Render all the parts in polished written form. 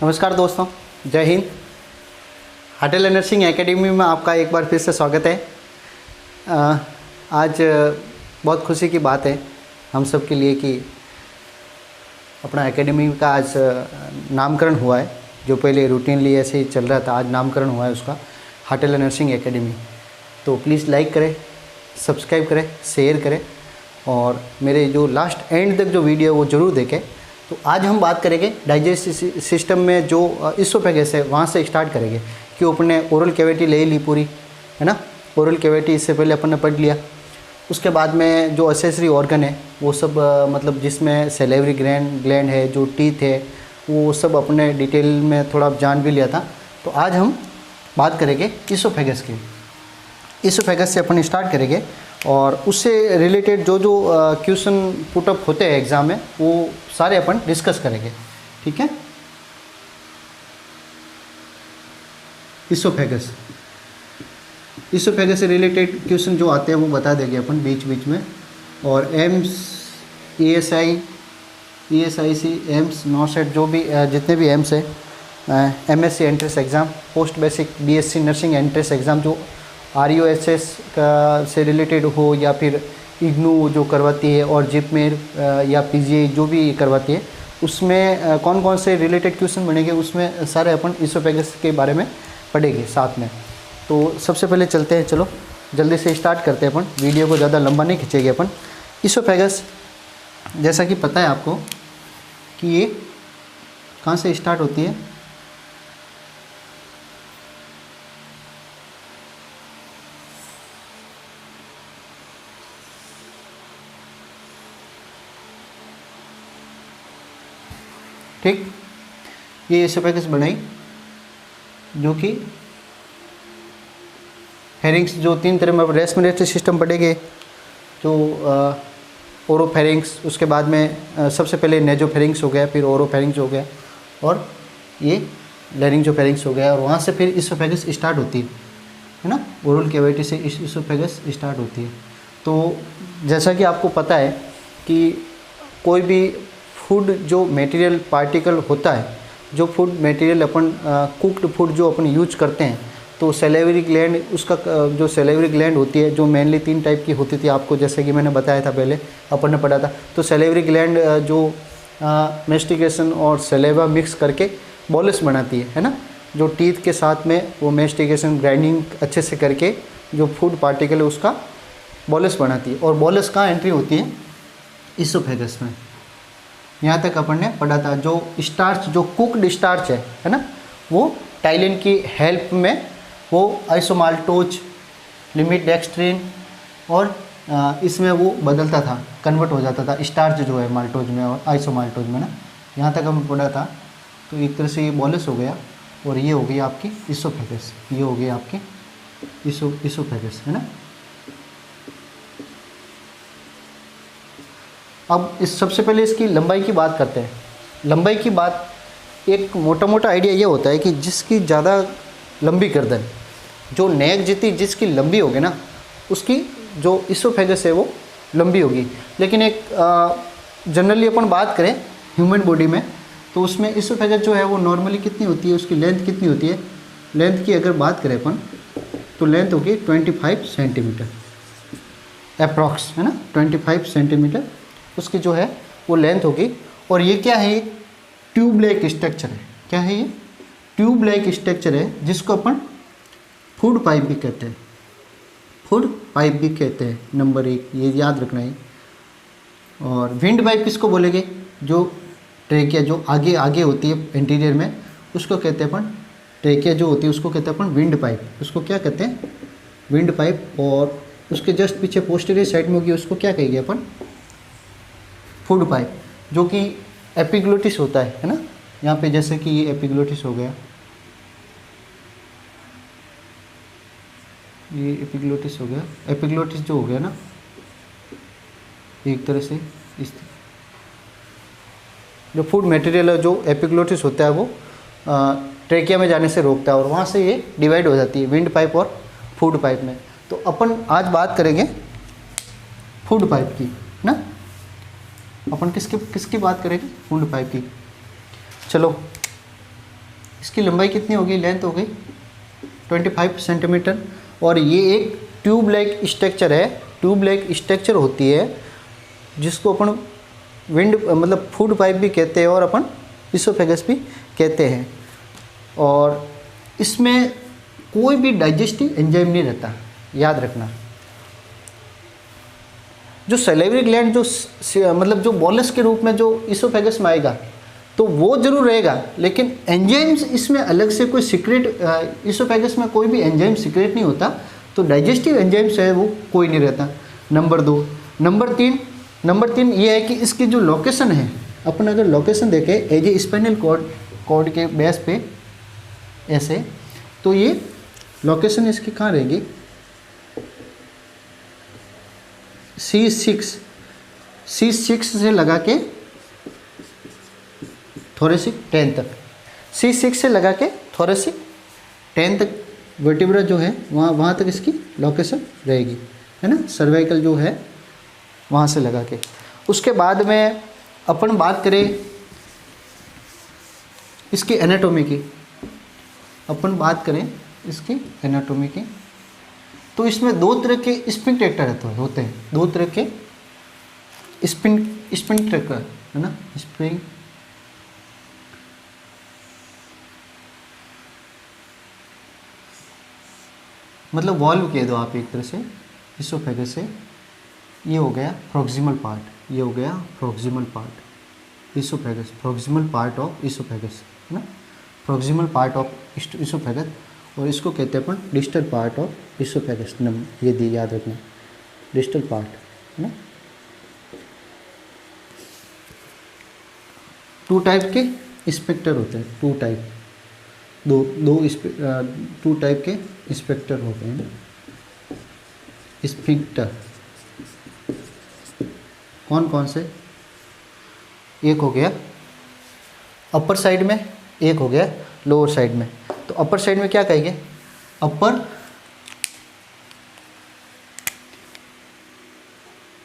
नमस्कार दोस्तों, जय हिंद। होटल नर्सिंग एकेडमी में आपका एक बार फिर से स्वागत है। आज बहुत खुशी की बात है हम सब के लिए कि अपना एकेडमी का आज नामकरण हुआ है। जो पहले रूटीनली ऐसे ही चल रहा था, आज नामकरण हुआ है उसका, होटल नर्सिंग एकेडमी। तो प्लीज़ लाइक करें, सब्सक्राइब करें, शेयर करें और मेरे जो लास्ट एंड तक जो वीडियो वो ज़रूर देखें। तो आज हम बात करेंगे डाइजेस्टिव सिस्टम में जो इसोफेगस है वहाँ से स्टार्ट करेंगे। क्यों अपने ओरल कैविटी ले ली पूरी, है ना। ओरल कैविटी इससे पहले अपन ने पढ़ लिया। उसके बाद में जो एसेसरी ऑर्गन है वो सब मतलब जिसमें सेलेवरी ग्लैंड है, जो टीथ है, वो सब अपने डिटेल में थोड़ा जान भी लिया था। तो आज हम बात करेंगे इसोफेगस की। इसोफेगस से अपन स्टार्ट करेंगे और उससे रिलेटेड जो जो क्वेश्चन पुटअप होते हैं एग्ज़ाम में वो सारे अपन डिस्कस करेंगे, ठीक है। इसोफेगस से रिलेटेड क्वेश्चन जो आते हैं वो बता देंगे अपन बीच बीच में। और एम्स, ESIC, एम्स, नॉसेट, जो भी जितने भी एम्स है, MSc entrance exam, post basic BSc nursing entrance exam जो RUSS का से रिलेटेड हो या फिर इग्नू जो करवाती है और जिपमेर या PGI जो भी करवाती है, उसमें कौन कौन से रिलेटेड क्वेश्चन बनेंगे उसमें सारे अपन इसोफेगस के बारे में पढ़ेंगे साथ में। तो सबसे पहले चलते हैं, चलो जल्दी से स्टार्ट करते हैं अपन, वीडियो को ज़्यादा लंबा नहीं खींचेंगे अपन। इसोफेगस जैसा कि पता है आपको कि ये कहाँ से स्टार्ट होती है। ठीक, ये इसोफेगस बनाई जो कि फेरिंग्स, जो तीन तरह में रेस्पिरेटरी सिस्टम पढ़ेंगे, जो ओरोफेरिंग्स, उसके बाद में सबसे पहले नेजोफेरिंग्स हो गया, फिर ओरोफेरिंग्स हो गया और ये लैरिंजोफेरिंग्स हो गया। और वहाँ से फिर इसोफेगस स्टार्ट होती है ना, ओरल कैविटी से इसोफेगस स्टार्ट होती है। तो जैसा कि आपको पता है कि कोई भी फूड जो मटेरियल पार्टिकल होता है, जो फूड मटेरियल अपन कुक्ड फूड जो अपन यूज करते हैं, तो सेलेवरी ग्लैंड, उसका जो सेलेवरी ग्लैंड होती है जो मेनली 3 टाइप की होती थी आपको, जैसे कि मैंने बताया था पहले अपन ने पढ़ा था। तो सेलेवरी ग्लैंड जो मेस्टिकेशन और सेलेवा मिक्स करके बोलस बनाती है ना, जो टीथ के साथ में वो मेस्टिकेशन ग्राइंडिंग अच्छे से करके जो फूड पार्टिकल है उसका बोलस बनाती है। और बोलस कहाँ एंट्री होती है, इसोफेगस में। यहाँ तक अपन ने पढ़ा था। जो स्टार्च, जो कुक्ड स्टार्च है ना, वो टाइलिन की हेल्प में वो आइसोमाल्टोज, लिमिडेक्स्ट्रिन और इसमें वो बदलता था, कन्वर्ट हो जाता था स्टार्च जो है माल्टोज में और आइसोमाल्टोज में ना। यहाँ तक हम पढ़ा था। तो एक तरह से ये बोलस हो गया और ये हो गई आपकी इसोफेगस, ये हो गई आपकी इसोफेगस, है ना। अब इस सबसे पहले इसकी लंबाई की बात करते हैं। लंबाई की बात, एक मोटा मोटा आइडिया ये होता है कि जिसकी ज़्यादा लंबी गर्दन, जो नेक जितनी जिसकी लंबी होगी ना, उसकी जो इसोफेगस है वो लंबी होगी। लेकिन एक जनरली अपन बात करें ह्यूमन बॉडी में, तो उसमें इसोफेगस जो है वो नॉर्मली कितनी होती है, उसकी लेंथ कितनी होती है। लेंथ की अगर बात करें अपन तो लेंथ होगी 25 सेंटीमीटर अप्रॉक्स, है ना। 25 सेंटीमीटर उसकी जो है वो लेंथ होगी। और ये क्या है, ट्यूब लाइक स्ट्रक्चर है। क्या है ये, ट्यूब लाइक स्ट्रक्चर है, जिसको अपन फूड पाइप भी कहते हैं। फूड पाइप भी कहते हैं, नंबर 1, ये याद रखना है। और विंड पाइप किसको बोलेंगे, जो ट्रेकिया जो आगे आगे होती है इंटीरियर में, उसको कहते हैं अपन, ट्रेकिया जो होती है उसको कहते हैं अपन विंड पाइप। उसको क्या कहते हैं, विंड पाइप। और उसके जस्ट पीछे पोस्टीरियर साइड में होगी, उसको क्या कहेंगे अपन, फूड पाइप, जो कि एपिग्लोटिस होता है ना। यहाँ पे जैसे कि ये एपिग्लोटिस हो गया, ये एपिग्लोटिस हो गया। एपिग्लोटिस जो हो गया ना, एक तरह से इस जो फूड मटेरियल है, जो एपिग्लोटिस होता है वो ट्रेकिया में जाने से रोकता है और वहाँ से ये डिवाइड हो जाती है विंड पाइप और फूड पाइप में। तो अपन आज बात करेंगे फूड पाइप की ना। अपन किसकी बात करेंगे, फूड पाइप की। चलो इसकी लंबाई कितनी होगी, लेंथ हो गई 25 सेंटीमीटर। और ये एक ट्यूब लाइक स्ट्रक्चर है, ट्यूब लाइक स्ट्रक्चर होती है जिसको अपन विंड मतलब फूड पाइप भी कहते हैं और अपन इसोफेगस भी कहते हैं। और इसमें कोई भी डाइजेस्टिव एंजाइम नहीं रहता, याद रखना। जो सैलिवरी ग्लैंड जो मतलब जो बॉलस के रूप में जो इसोफेगस में आएगा तो वो जरूर रहेगा, लेकिन एंजाइम्स इसमें अलग से कोई सीक्रेट, इसोफेगस में कोई भी एंजाइम सीक्रेट नहीं होता, तो डाइजेस्टिव एंजाइम्स है वो कोई नहीं रहता। नंबर 2। नंबर तीन ये है कि इसकी जो लोकेशन है, अपन अगर लोकेशन देखें एज ए स्पाइनल कॉर्ड के बेस पे ऐसे, तो ये लोकेशन इसकी कहाँ रहेगी, C6 से लगा के थोरेसिक 10 तक, C6 से लगा के थोरेसिक 10 तक वर्टिब्रा जो है वहाँ तक इसकी लोकेशन रहेगी, है ना, सर्वाइकल जो है वहाँ से लगा के। उसके बाद में अपन बात करें इसकी एनाटोमी की, तो इसमें 2 तरह के स्फिंक्टर होते हैं, 2 तरह के स्फिंक्टर, है ना, मतलब वॉल्व कह दो आप एक तरह से इसोफेगस से। ये हो गया प्रोक्सिमल पार्ट, ये हो गया proximal part oesophagus, proximal part of oesophagus, है ना, प्रोक्सिमल पार्ट ऑफ इसोफेगस। और इसको कहते हैं अपन डिस्टल पार्ट ऑफ इसोफेगस, ये दी याद रखना, डिस्टल पार्ट, है ना। 2 टाइप के स्पेक्टर होते हैं, 2 टाइप, 2 टाइप के स्पेक्टर होते हैं। स्फिंक्टर कौन से, एक हो गया अपर साइड में, एक हो गया लोअर साइड में। तो अपर साइड में क्या कहेंगे, अपर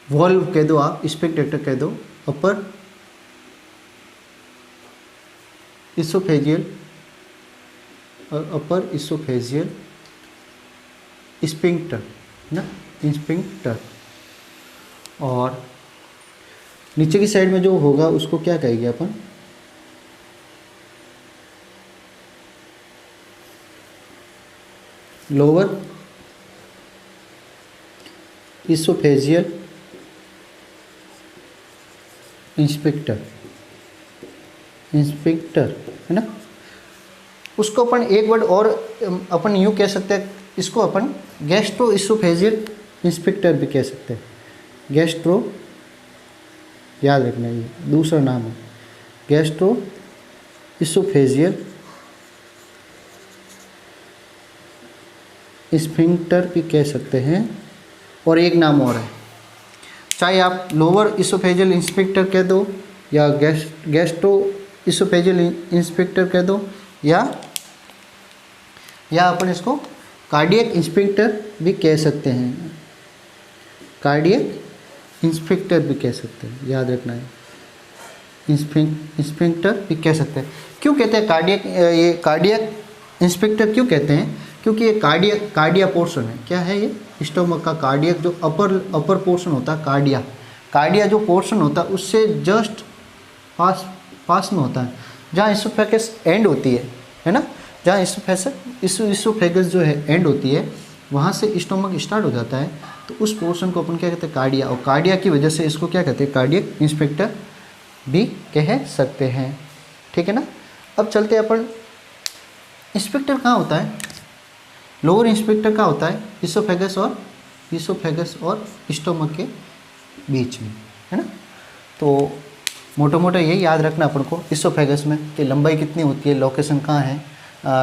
वॉल्व कह दो आप, स्फिंक्टर कह दो, अपर इसोफेजियल और अपर इसोफेजियल स्फिंक्टर ना, स्फिंक्टर। और नीचे की साइड में जो होगा उसको क्या कहेंगे अपन, लोअर इसोफेजियल स्फिंक्टर, है ना। उसको अपन एक वर्ड और अपन यूँ कह सकते हैं, इसको अपन गैस्ट्रो इसोफेजियल स्फिंक्टर भी कह सकते हैं। गैस्ट्रो, याद रखना, ये दूसरा नाम है, गैस्ट्रो इसोफेजियल स्फिंक्टर भी कह सकते हैं। और एक नाम और है, चाहे आप लोअर इसोफेजियल स्फिंक्टर कह दो या गैस्ट्रो इसोफेजियल स्फिंक्टर कह दो, या अपन इसको कार्डियक स्फिंक्टर भी कह सकते हैं, कार्डियक स्फिंक्टर भी कह सकते हैं, याद रखना है, स्फिंक्टर भी कह सकते हैं। क्यों कहते हैं कार्डियक, ये कार्डियक स्फिंक्टर क्यों कहते हैं, क्योंकि ये कार्डिया पोर्शन है। क्या है ये, स्टोमक का कार्डियक जो अपर पोर्शन होता है, कार्डिया जो पोर्शन होता है उससे जस्ट पास में होता है, जहाँ इसोफेगस एंड होती है ना, जहाँ इसोफेगस जो है एंड होती है, वहाँ से स्टोमक स्टार्ट हो जाता है, तो उस पोर्शन को अपन क्या कहते हैं, कार्डिया। और कार्डिया की वजह से इसको क्या कहते हैं, कार्डियक स्फिंक्टर भी कह सकते हैं, ठीक है ना। अब चलते हैं अपन, स्फिंक्टर कहाँ होता है, लोअर स्फिंक्टर कहाँ होता है, इसोफेगस और स्टोमक के बीच में, है ना। तो मोटा ये याद रखना अपन को इसोफेगस में कि लंबाई कितनी होती है, लोकेशन कहाँ है,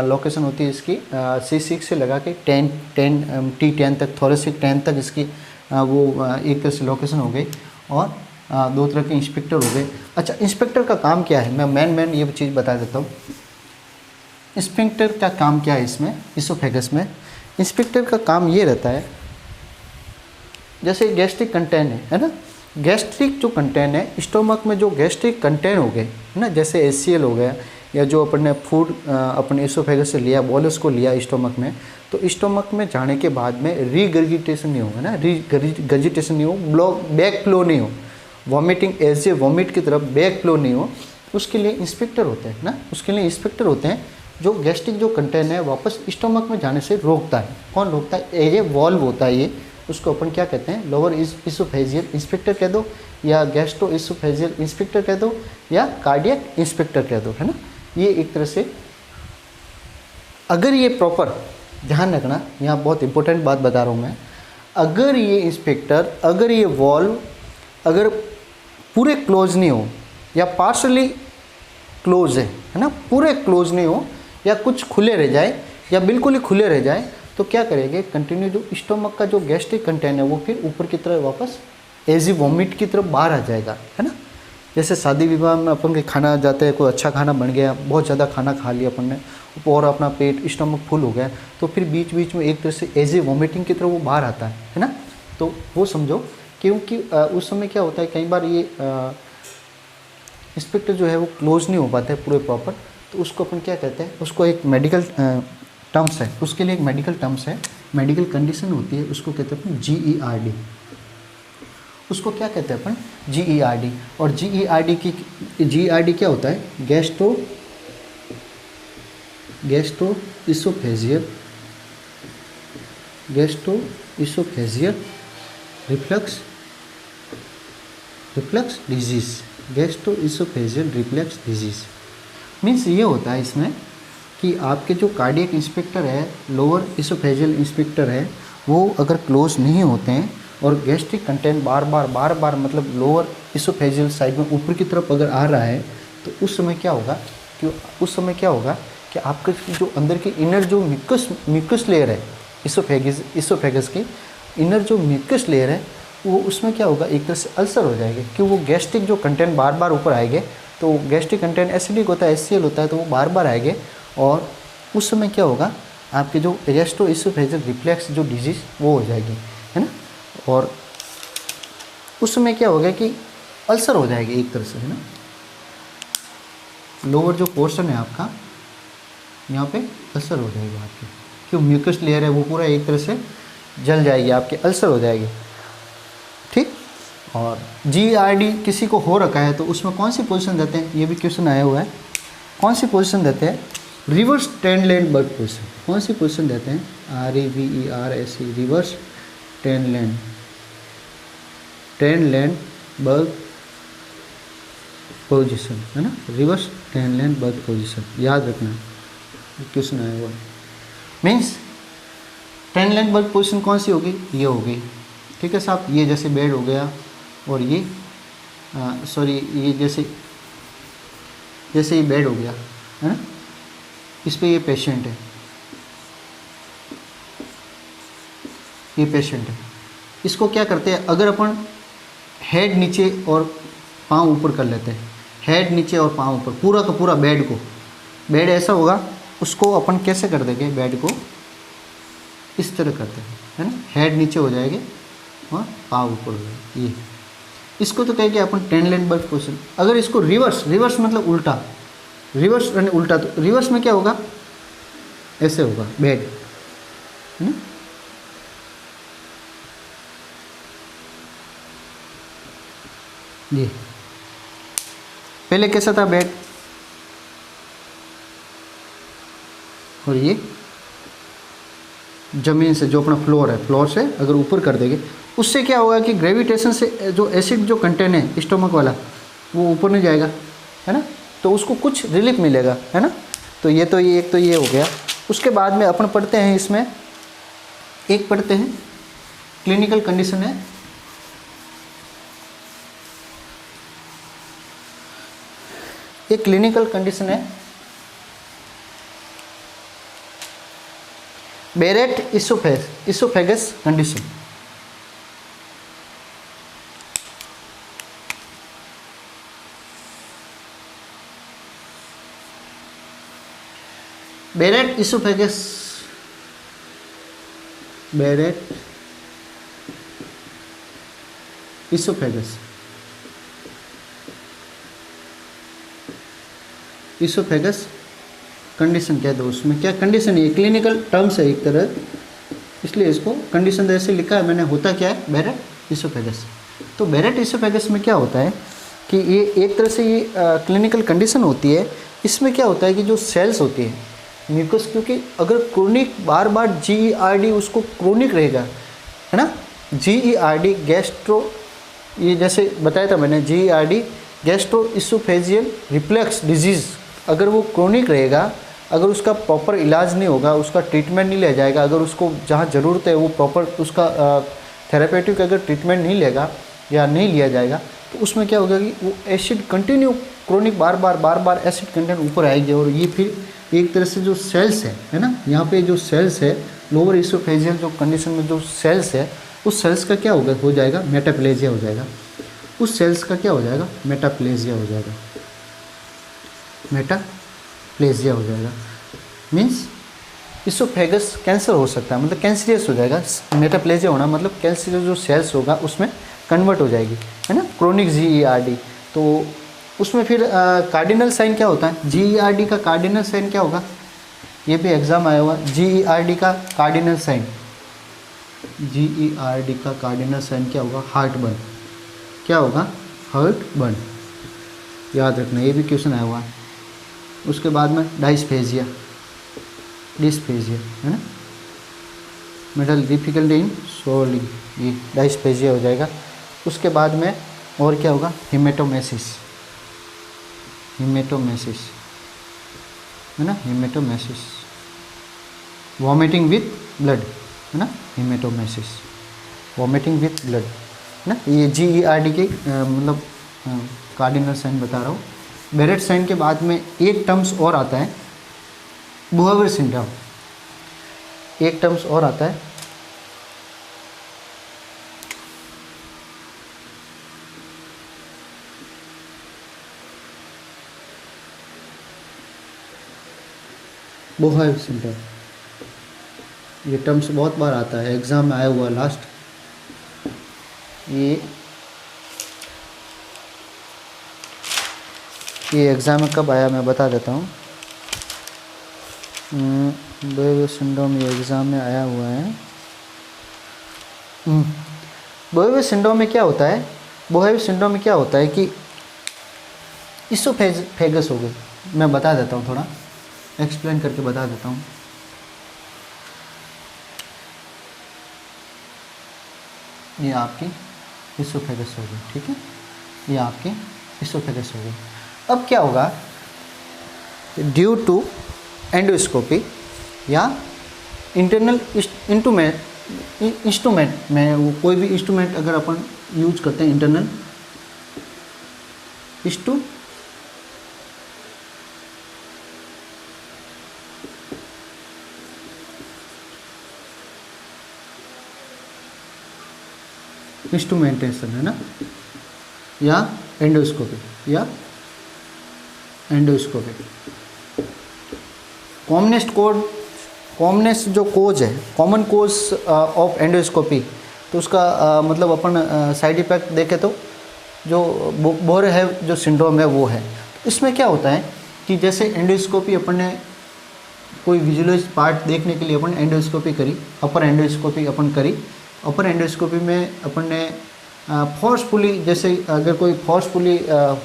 लोकेशन होती है इसकी C6 से लगा के T10 तक, थोरेसिक 10 तक इसकी वो एक तरह से लोकेशन हो गई। और 2 तरह के इंस्पेक्टर हो गए। अच्छा, इंस्पेक्टर का काम क्या है, मैं मेन ये चीज़ बता देता हूँ। इंस्पेक्टर का काम क्या है इसमें, इसोफेगस में इंस्पेक्टर का काम ये रहता है, जैसे गैस्ट्रिक कंटेंट है ना, गैस्ट्रिक जो कंटेंट है स्टोमक में, जो गैस्ट्रिक कंटेंट हो गए है ना, जैसे HCl हो गया, या जो अपन ने फूड अपने इसोफेगस से लिया, बोलस को लिया स्टोमक में, तो स्टोमक में जाने के बाद में रीगर्जिटेशन नहीं होगा ना, रीगर्जिटेशन नहीं हो, बैक फ्लो नहीं हो, वॉमिटिंग एज ए वॉमिट की तरफ बैक फ्लो नहीं हो, उसके लिए इंस्पेक्टर होते हैं ना, उसके लिए इंस्पेक्टर होते हैं जो गैस्ट्रिक जो कंटेंट है वापस स्टोमक में जाने से रोकता है। कौन रोकता है? एज ए वॉल्व होता है ये, उसको अपन क्या कहते हैं? लोअर इसोफेजियल इंस्पेक्टर कह दो, या गैस्ट्रो इसोफेजियल इंस्पेक्टर कह दो, या कार्डियक इंस्पेक्टर कह दो, है ना। ये एक तरह से, अगर ये प्रॉपर, ध्यान रखना यहाँ बहुत इंपॉर्टेंट बात बता रहा हूँ मैं, अगर ये इंस्पेक्टर, अगर ये वॉल्व अगर पूरे क्लोज नहीं हो या पार्शली क्लोज है ना, पूरे क्लोज नहीं हो या कुछ खुले रह जाए या बिल्कुल ही खुले रह जाए, तो क्या करेंगे? कंटिन्यू जो स्टोमक का जो गैस्ट्रिक कंटेंट है वो फिर ऊपर की तरफ वापस एजी वॉमिट की तरफ बाहर आ जाएगा, है ना। जैसे शादी विवाह में अपन के खाना जाते हैं, कोई अच्छा खाना बन गया, बहुत ज़्यादा खाना खा लिया अपन ने और अपना पेट स्टोमक फुल हो गया, तो फिर बीच बीच में एक तरह से एजी वॉमिटिंग की तरफ वो बाहर आता है ना। तो वो समझो, क्योंकि उस समय क्या होता है, कई बार ये इंस्पेक्टर जो है वो क्लोज नहीं हो पाते है पूरे प्रॉपर, तो उसको अपन क्या कहते हैं? उसको एक मेडिकल टर्म्स है, उसके लिए एक मेडिकल टर्म्स है, मेडिकल कंडीशन होती है, उसको कहते हैं अपन GERD। उसको क्या कहते हैं अपन? GERD। और GERD क्या होता है? Gastro oesophageal reflux disease, gastro oesophageal reflux disease. Means ये होता है इसमें कि आपके जो कार्डियक इंस्पेक्टर है, लोअर इसोफेजियल इंस्पेक्टर है, वो अगर क्लोज नहीं होते हैं और गैस्ट्रिक कंटेंट बार बार मतलब लोअर इसोफेजियल साइड में ऊपर की तरफ अगर आ रहा है, तो उस समय क्या होगा कि आपके जो अंदर की इनर जो म्यूकस लेयर है, इसोफेगस की इनर जो म्यूकस लेयर है, वो उसमें क्या होगा? एक तरह से अल्सर हो जाएगा, कि वो गैस्ट्रिक जो कंटेंट बार बार ऊपर आएंगे, तो गैस्ट्रिक कंटेंट एसिडिक होता है, HCl होता है, तो वो बार बार आएंगे, और उस समय क्या होगा? आपके जो गैस्ट्रो इसोफेजियल रिफ्लक्स जो डिजीज़ वो हो जाएगी, है ना। और उस समय क्या होगा कि अल्सर हो जाएगी एक तरह से, है ना। लोअर जो पोर्शन है आपका, यहाँ पे अल्सर हो जाएगा आपकी, क्यों? म्यूकस लेयर है वो पूरा एक तरह से जल जाएगी, आपके अल्सर हो जाएगी, ठीक। और GERD किसी को हो रखा है तो उसमें कौन सी पोजीशन देते हैं? ये भी क्वेश्चन आया हुआ है, कौन सी पोजीशन देते हैं? रिवर्स ट्रेंडलैंड बर्ग पोजीशन। कौन सी पोजीशन देते हैं? REVERSE, रिवर्स ट्रेंडलैंड बर्ग पोजीशन, है ना, रिवर्स ट्रेंडलैंड बर्ग पोजीशन, याद रखना, क्वेश्चन आया हुआ है। मीन्स ट्रेंडलैंड बर्ग पोजीशन कौन सी होगी? ये होगी, ठीक है साहब। ये जैसे बेड हो गया, और ये ये जैसे ये बेड हो गया, है ना, इस पे ये पेशेंट है, ये पेशेंट है। इसको क्या करते हैं? अगर अपन हेड नीचे और पाँव ऊपर कर लेते हैं, हेड नीचे और पाँव ऊपर, पूरा का पूरा बेड ऐसा होगा, उसको अपन कैसे कर देंगे? बेड को इस तरह करते हैं, है ना, हेड नीचे हो जाएंगे और पाँव ऊपर हो जाएंगे, ये इसको तो कहेंगे अपन ट्रेंडलैंड बर्ग पोजीशन। अगर इसको रिवर्स मतलब उल्टा, रिवर्स यानी उल्टा, तो रिवर्स में क्या होगा? ऐसे होगा बेड, है ना। ये पहले कैसा था बेड, और ये ज़मीन से जो अपना फ्लोर है, फ्लोर से अगर ऊपर कर देंगे, उससे क्या होगा कि ग्रेविटेशन से जो एसिड जो कंटेंट है स्टोमक वाला, वो ऊपर नहीं जाएगा, है ना, तो उसको कुछ रिलीफ मिलेगा, है ना। तो ये एक तो ये हो गया। उसके बाद में अपन पढ़ते हैं, इसमें एक पढ़ते हैं क्लिनिकल कंडीशन है, एक क्लिनिकल कंडीशन है बेरेट oesophagus condition. बेरेट oesophagus oesophagus condition कह दो। उसमें क्या कंडीशन है, क्लिनिकल टर्म्स है एक तरह, इसलिए इसको कंडीशन जैसे लिखा है मैंने। होता क्या है, बैरेट इसोफेगस। तो बैरेट इसोफेगस में क्या होता है कि ये एक तरह से ये क्लिनिकल कंडीशन होती है। इसमें क्या होता है कि जो सेल्स होती है म्यूकस, क्योंकि अगर क्रोनिक बार बार GERD उसको क्रोनिक रहेगा, है ना, GERD गैस्ट्रो, ये जैसे बताया था मैंने, GERD gastro oesophageal reflux disease, अगर वो क्रोनिक रहेगा, अगर उसका प्रॉपर इलाज नहीं होगा, उसका ट्रीटमेंट नहीं लिया जाएगा, अगर उसको जहाँ ज़रूरत है वो प्रॉपर उसका थेरेपेटिक अगर ट्रीटमेंट नहीं लेगा या नहीं लिया जाएगा, तो उसमें क्या होगा कि वो एसिड कंटिन्यू क्रोनिक बार बार एसिड कंटेंट ऊपर आएगी, और ये फिर एक तरह से जो सेल्स है ना, यहाँ पे जो सेल्स है लोअर इसोफेजियल जो कंडीशन में जो सेल्स है, उस सेल्स का क्या होगा, हो जाएगा मेटाप्लेजिया हो जाएगा। उस सेल्स का क्या हो जाएगा, मेटाप्लेजिया हो जाएगा। मेटाप्लेजिया हो जाएगा मीन्स इसोफेगस कैंसर हो सकता है, मतलब कैंसरियस हो जाएगा। मेटाप्लेजिया होना मतलब कैंसरियस जो सेल्स होगा उसमें कन्वर्ट हो जाएगी, है ना, क्रोनिक GERD। तो उसमें फिर कार्डिनल साइन क्या होता है, GERD का कार्डिनल साइन क्या होगा, ये भी एग्जाम आया हुआ। GERD का कार्डिनल साइन, GERD का कार्डिनल साइन क्या होगा, हार्ट बर्न। क्या होगा, हार्ट बर्न, याद रखना, ये भी क्वेश्चन आया हुआ है। उसके बाद में डिस्फेजिया है ना, मेडल डिफिकल्टी इन सोलिंग, ये डिस्फेजिया हो जाएगा। उसके बाद में और क्या होगा, हेमेटोमेसिस है ना, हेमेटोमेसिस, वॉमिटिंग विथ ब्लड, है ना, हेमेटोमेसिस, वॉमिटिंग विथ ब्लड, है ना। ये GERD के मतलब कार्डिनल साइन बता रहा हूँ। बैरेट साइन के बाद में एक टर्म्स और आता है, बोहेवर सिंड्रोम। एक टर्म्स और आता है, बोहेवर सिंड्रोम। ये टर्म्स बहुत बार आता है, एग्जाम में आया हुआ लास्ट। ये एग्ज़ाम में कब आया मैं बता देता हूँ। बोहेवर सिंड्रोम ये एग्ज़ाम में आया हुआ है। बोहेवर सिंड्रोम में क्या होता है, बोहेवर सिंड्रोम में क्या होता है कि इसोफेगस हो गई। मैं बता देता हूँ, थोड़ा एक्सप्लेन करके बता देता हूँ। ये आपकी इसोफेगस हो गई, ठीक है, ये आपकी इसोफेगस हो गई। अब क्या होगा, ड्यू टू एंडोस्कोपी या इंटरनल इंस्ट्रूमेंट में, वो कोई भी इंस्ट्रूमेंट अगर अपन यूज करते हैं, इंटरनल इंस्ट्रूमेंटेशन, है ना, या एंडोस्कोपी कॉमनेस्ट जो कोज है, कॉमन कोज ऑफ एंडोस्कोपी, तो उसका मतलब अपन साइड इफेक्ट देखें तो जो बोरहेव जो सिंड्रोम है वो है। इसमें क्या होता है कि जैसे एंडोस्कोपी अपन ने कोई विजुअलाइज पार्ट देखने के लिए अपन एंडोस्कोपी करी, अपर एंडोस्कोपी अपन करी। अपर एंडोस्कोपी में अपन ने फोर्सफुली, जैसे अगर कोई फोर्सफुली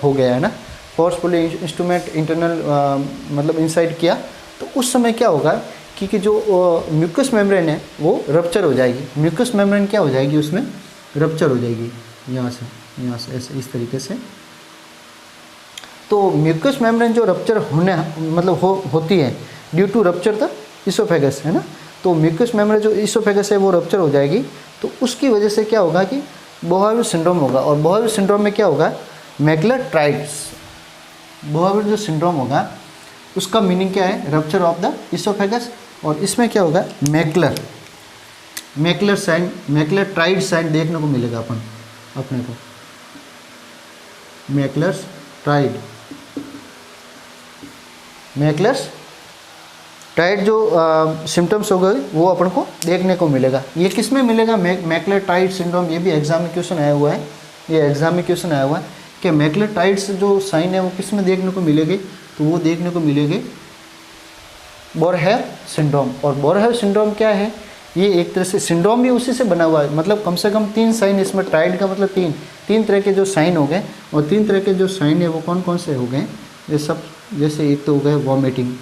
हो गया है ना, फोर्सफुली इंस्ट्रूमेंट इंटरनल मतलब इंसाइड किया, तो उस समय क्या होगा कि जो म्यूकस मेम्ब्रेन है वो रप्चर हो जाएगी। म्यूकस मेम्ब्रेन क्या हो जाएगी, उसमें रप्चर हो जाएगी, यहाँ से ऐसे इस तरीके से। तो म्यूकस मेम्ब्रेन जो रप्चर होने मतलब होती है due to rupture the oesophagus, है ना। तो म्यूकस मेम्ब्रेन जो इसोफेगस है वो रप्चर हो जाएगी, तो उसकी वजह से क्या होगा कि बोहेवर सिंड्रोम होगा। और बोहेवर सिंड्रोम में क्या होगा, मैकुलर ट्राइड्स। बोहेवर जो सिंड्रोम होगा उसका मीनिंग क्या है, रप्चर ऑफ द इसोफेगस। और इसमें क्या होगा, macular sign, macular triad sign देखने को मिलेगा अपने को, मैकुलर ट्राइड जो सिम्टम्स हो गए वो अपन को देखने को मिलेगा। ये किस में मिलेगा, मैकुलर ट्राइड सिंड्रोम। ये भी एग्जाम में क्वेश्चन आया हुआ है कि मैकुलर ट्राइड्स जो साइन है वो किस में देखने को मिलेगी, तो वो देखने को मिलेगी बोरहेर सिंड्रोम। और बोरहेर सिंड्रोम क्या है, ये एक तरह से सिंड्रोम भी उसी से बना हुआ है, मतलब कम से कम 3 साइन इसमें, ट्राइड का मतलब तीन तरह के जो साइन हो गए, और 3 तरह के जो साइन है वो कौन कौन से हो गए, ये सब, जैसे एक तो हो गए वॉमिटिंग,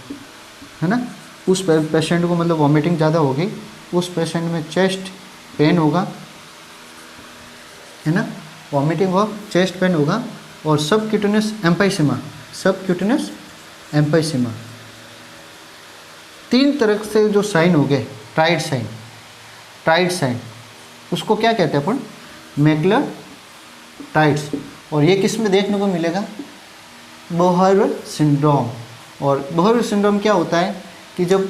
है ना, उस पेशेंट को मतलब वॉमिटिंग ज़्यादा होगी, उस पेशेंट में चेस्ट पेन होगा, है ना, वॉमिटिंग और चेस्ट पेन होगा, और सबक्यूटेनियस एम्फाइसीमा, सबक्यूटेनियस एम्फाइसीमा, 3 तरह से जो साइन हो गए, ट्राइड साइन, उसको क्या कहते हैं अपन, मैक्लोटाइड्स। और ये किस में देखने को मिलेगा, बोरहेर सिंड्रोम। और बोरहेर सिंड्रोम क्या होता है कि जब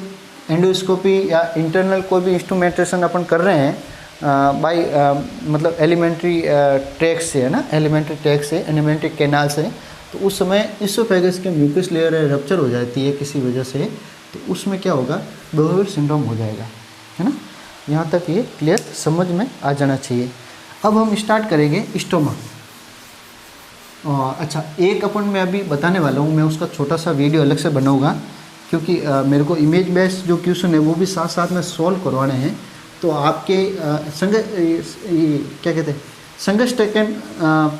एंडोस्कोपी या इंटरनल कोई भी इंस्ट्रूमेंटेशन अपन कर रहे हैं बाय मतलब एलिमेंट्री ट्रैक से, है ना, एलिमेंट्री ट्रैक से, एलिमेंट्री कैनाल से, तो उस समय इसोफेगस के म्यूकस लेयर रप्चर हो जाती है किसी वजह से, तो उसमें क्या होगा, बोरहेर सिंड्रोम हो जाएगा, है ना। यहाँ तक ये क्लियर समझ में आ जाना चाहिए। अब हम स्टार्ट करेंगे स्टोमा। अच्छा, एक अपन मैं अभी बताने वाला हूँ, मैं उसका छोटा सा वीडियो अलग से बनाऊँगा, क्योंकि मेरे को इमेज बेस्ड जो क्वेश्चन है वो भी साथ साथ में सॉल्व करवाने हैं। तो आपके क्या कहते हैं, संगस्टेकन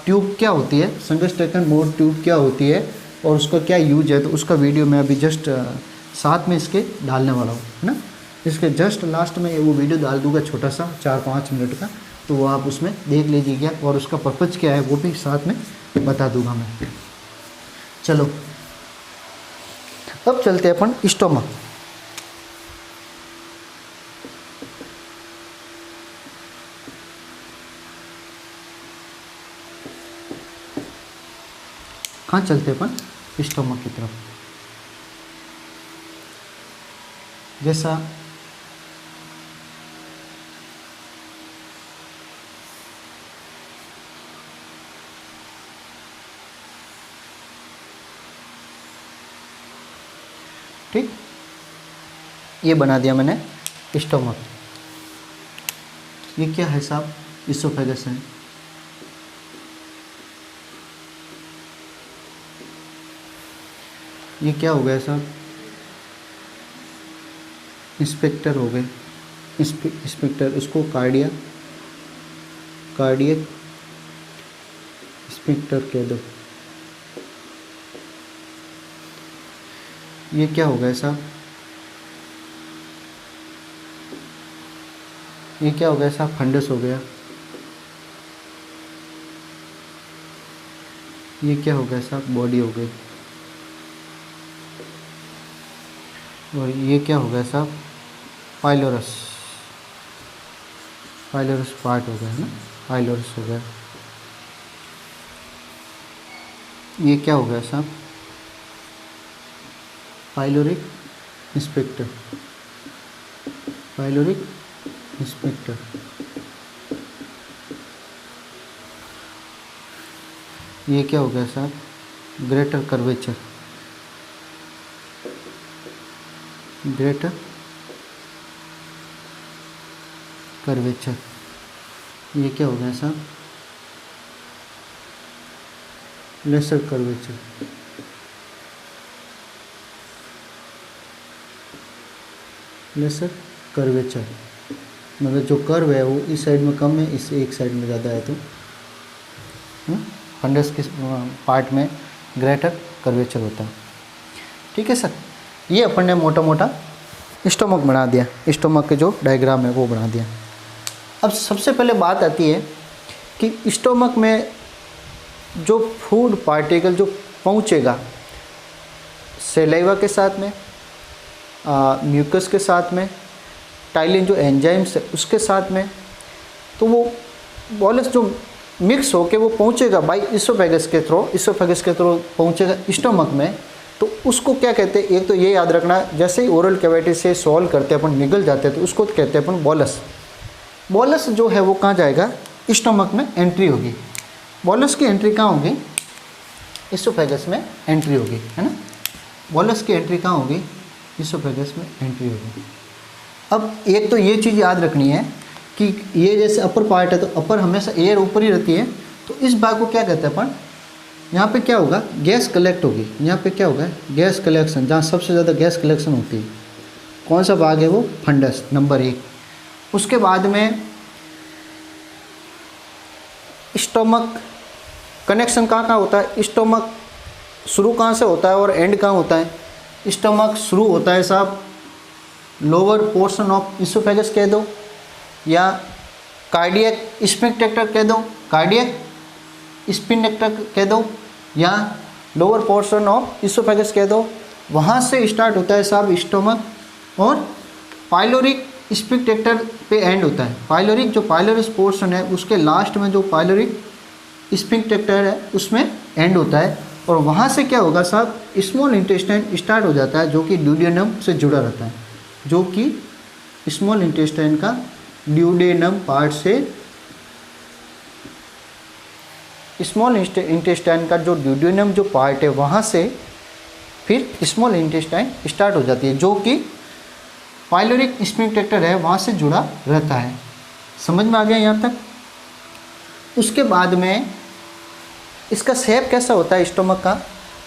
ट्यूब क्या होती है, संगस्टेकन मोड ट्यूब क्या होती है और उसका क्या यूज है, तो उसका वीडियो मैं अभी जस्ट साथ में इसके डालने वाला हूँ, है ना। इसके जस्ट लास्ट में वो वीडियो डाल दूंगा, छोटा सा 4-5 मिनट का, तो वो आप उसमें देख लीजिएगा, और उसका पर्पज़ क्या है वो भी साथ में बता दूंगा मैं। चलो अब चलते हैं अपन स्टोमा। कहाँ चलते हैं अपन, स्टोमा की तरफ। जैसा ठीक, ये बना दिया मैंने स्टोमक। ये क्या है साहब, इसोफेगस है। ये क्या हो गया साहब, इंस्पेक्टर हो गए, इंस्पेक्टर, उसको कार्डियक इंस्पेक्टर कह दो। ये क्या हो गया साहब, ये क्या हो गया साहब, फंडस हो गया। ये क्या हो गया साहब, बॉडी हो गई। और ये क्या हो गया साहब, पाइलोरस पार्ट हो गया, है ना, पाइलोरस हो गया। ये क्या हो गया साहब, पाइलोरिक इंस्पेक्टर। ये क्या हो गया साहब, ग्रेटर कर्वेचर। ये क्या हो गया साहब, लेसर कर्वेचर। मतलब जो कर्व है वो इस साइड में कम है, इस एक साइड में ज़्यादा है, तो फंडस के पार्ट में ग्रेटर कर्वेचर होता है। ठीक है सर, ये अपन ने मोटा मोटा स्टोमक बना दिया, स्टोमक के जो डायग्राम है वो बना दिया। अब सबसे पहले बात आती है कि स्टोमक में जो फूड पार्टिकल जो पहुँचेगा सेलाइवा के साथ में, म्यूकस के साथ में, टाइलिन जो एंजाइम्स है उसके साथ में, तो वो बॉलस जो मिक्स होके वो पहुँचेगा बाई इसोफेगस के थ्रू पहुँचेगा स्टोमक में। तो उसको क्या कहते हैं, एक तो ये याद रखना, जैसे ही ओरल कैविटी से सॉल्व करते हैं अपन, निगल जाते हैं, तो उसको कहते हैं अपन बॉलस जो है वो कहाँ जाएगा, स्टोमक में एंट्री होगी। बॉलस की एंट्री कहाँ होगी, इसोफेगस में एंट्री होगी, है ना। बॉलस की एंट्री कहाँ होगी, इसोफेगस में एंट्री होगी। अब एक तो ये चीज़ याद रखनी है कि ये जैसे अपर पार्ट है, तो अपर हमेशा एयर ऊपर ही रहती है, तो इस भाग को क्या कहते हैं अपन, यहाँ पे क्या होगा, गैस कलेक्ट होगी। यहाँ पे क्या होगा, गैस कलेक्शन, जहाँ सबसे ज़्यादा गैस कलेक्शन होती है। कौन सा भाग है वो, फंडस, नंबर 1। उसके बाद में स्टोमक, कनेक्शन कहाँ कहाँ होता है, स्टोमक शुरू कहाँ से होता है और एंड कहाँ होता है। स्टोमक शुरू होता है साहब लोअर पोर्शन ऑफ इसोफेगस कह दो, या कार्डियक स्फिंक्टर कह दो, कार्डियक स्फिंक्टर कह दो, या लोअर पोर्शन ऑफ इसोफेगस कह दो। वहाँ से स्टार्ट होता है साहब स्टोमक, और पाइलोरिक स्फिंक्टर पे एंड होता है। पाइलोरिक, जो पाइलोरस पोर्शन है उसके लास्ट में जो पाइलोरिक स्फिंक्टर है उसमें एंड होता है। और वहाँ से क्या होगा साहब, स्मॉल इंटेस्टाइन स्टार्ट हो जाता है, जो कि ड्यूडेनम से जुड़ा रहता है, जो कि स्मॉल इंटेस्टाइन का ड्यूडेनम पार्ट से, स्मॉल इंटेस्टाइन का जो ड्यूडेनम जो पार्ट है वहाँ से फिर स्मॉल इंटेस्टाइन स्टार्ट हो जाती है, जो कि पाइलोरिक स्फिंक्टर है वहाँ से जुड़ा रहता है। समझ में आ गया यहाँ तक। उसके बाद में इसका शेप कैसा होता है स्टोमक का,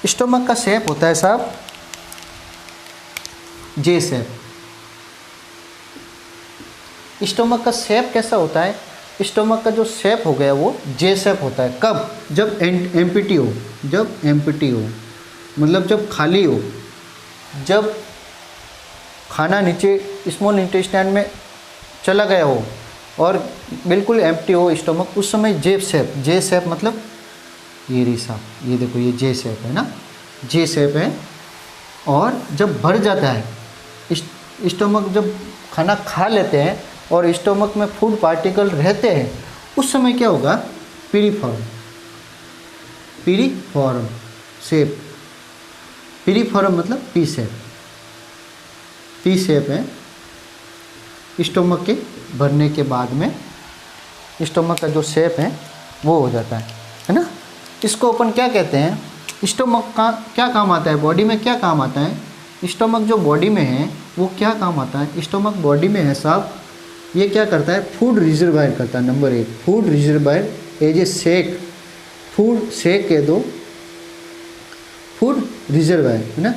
स्टोमक का शेप होता है साहब जे शेप। स्टोमक का शेप कैसा होता है, स्टोमक का जो शेप हो गया वो जे शेप होता है। कब, जब एम्प्टी हो, जब एम्प्टी हो मतलब जब खाली हो, जब खाना नीचे स्मॉल इंटेस्टाइन में चला गया हो और बिल्कुल एम्प्टी हो स्टोमक, उस समय जे शेप, जे शेप मतलब ये रिसा, ये देखो ये जे शेप है ना, जे शेप है। और जब भर जाता है स्टोमक, जब खाना खा लेते हैं और स्टोमक में फूड पार्टिकल रहते हैं, उस समय क्या होगा, पीरीफॉर्म, पीरीफॉर्म शेप। पीरीफॉर्म मतलब पी शेप, पी शेप है स्टोमक के भरने के बाद में। स्टोमक का जो शेप है वो हो जाता है ना। इसको अपन क्या कहते हैं, स्टोमक का क्या काम आता है, बॉडी में क्या काम आता है, स्टोमक जो बॉडी में है वो क्या काम आता है। स्टोमक बॉडी में है साहब, ये क्या करता है, फूड रिजर्वायर करता है। Number 1 food reservoir as a sac, food sac कह दो, फूड रिजर्वायर है ना।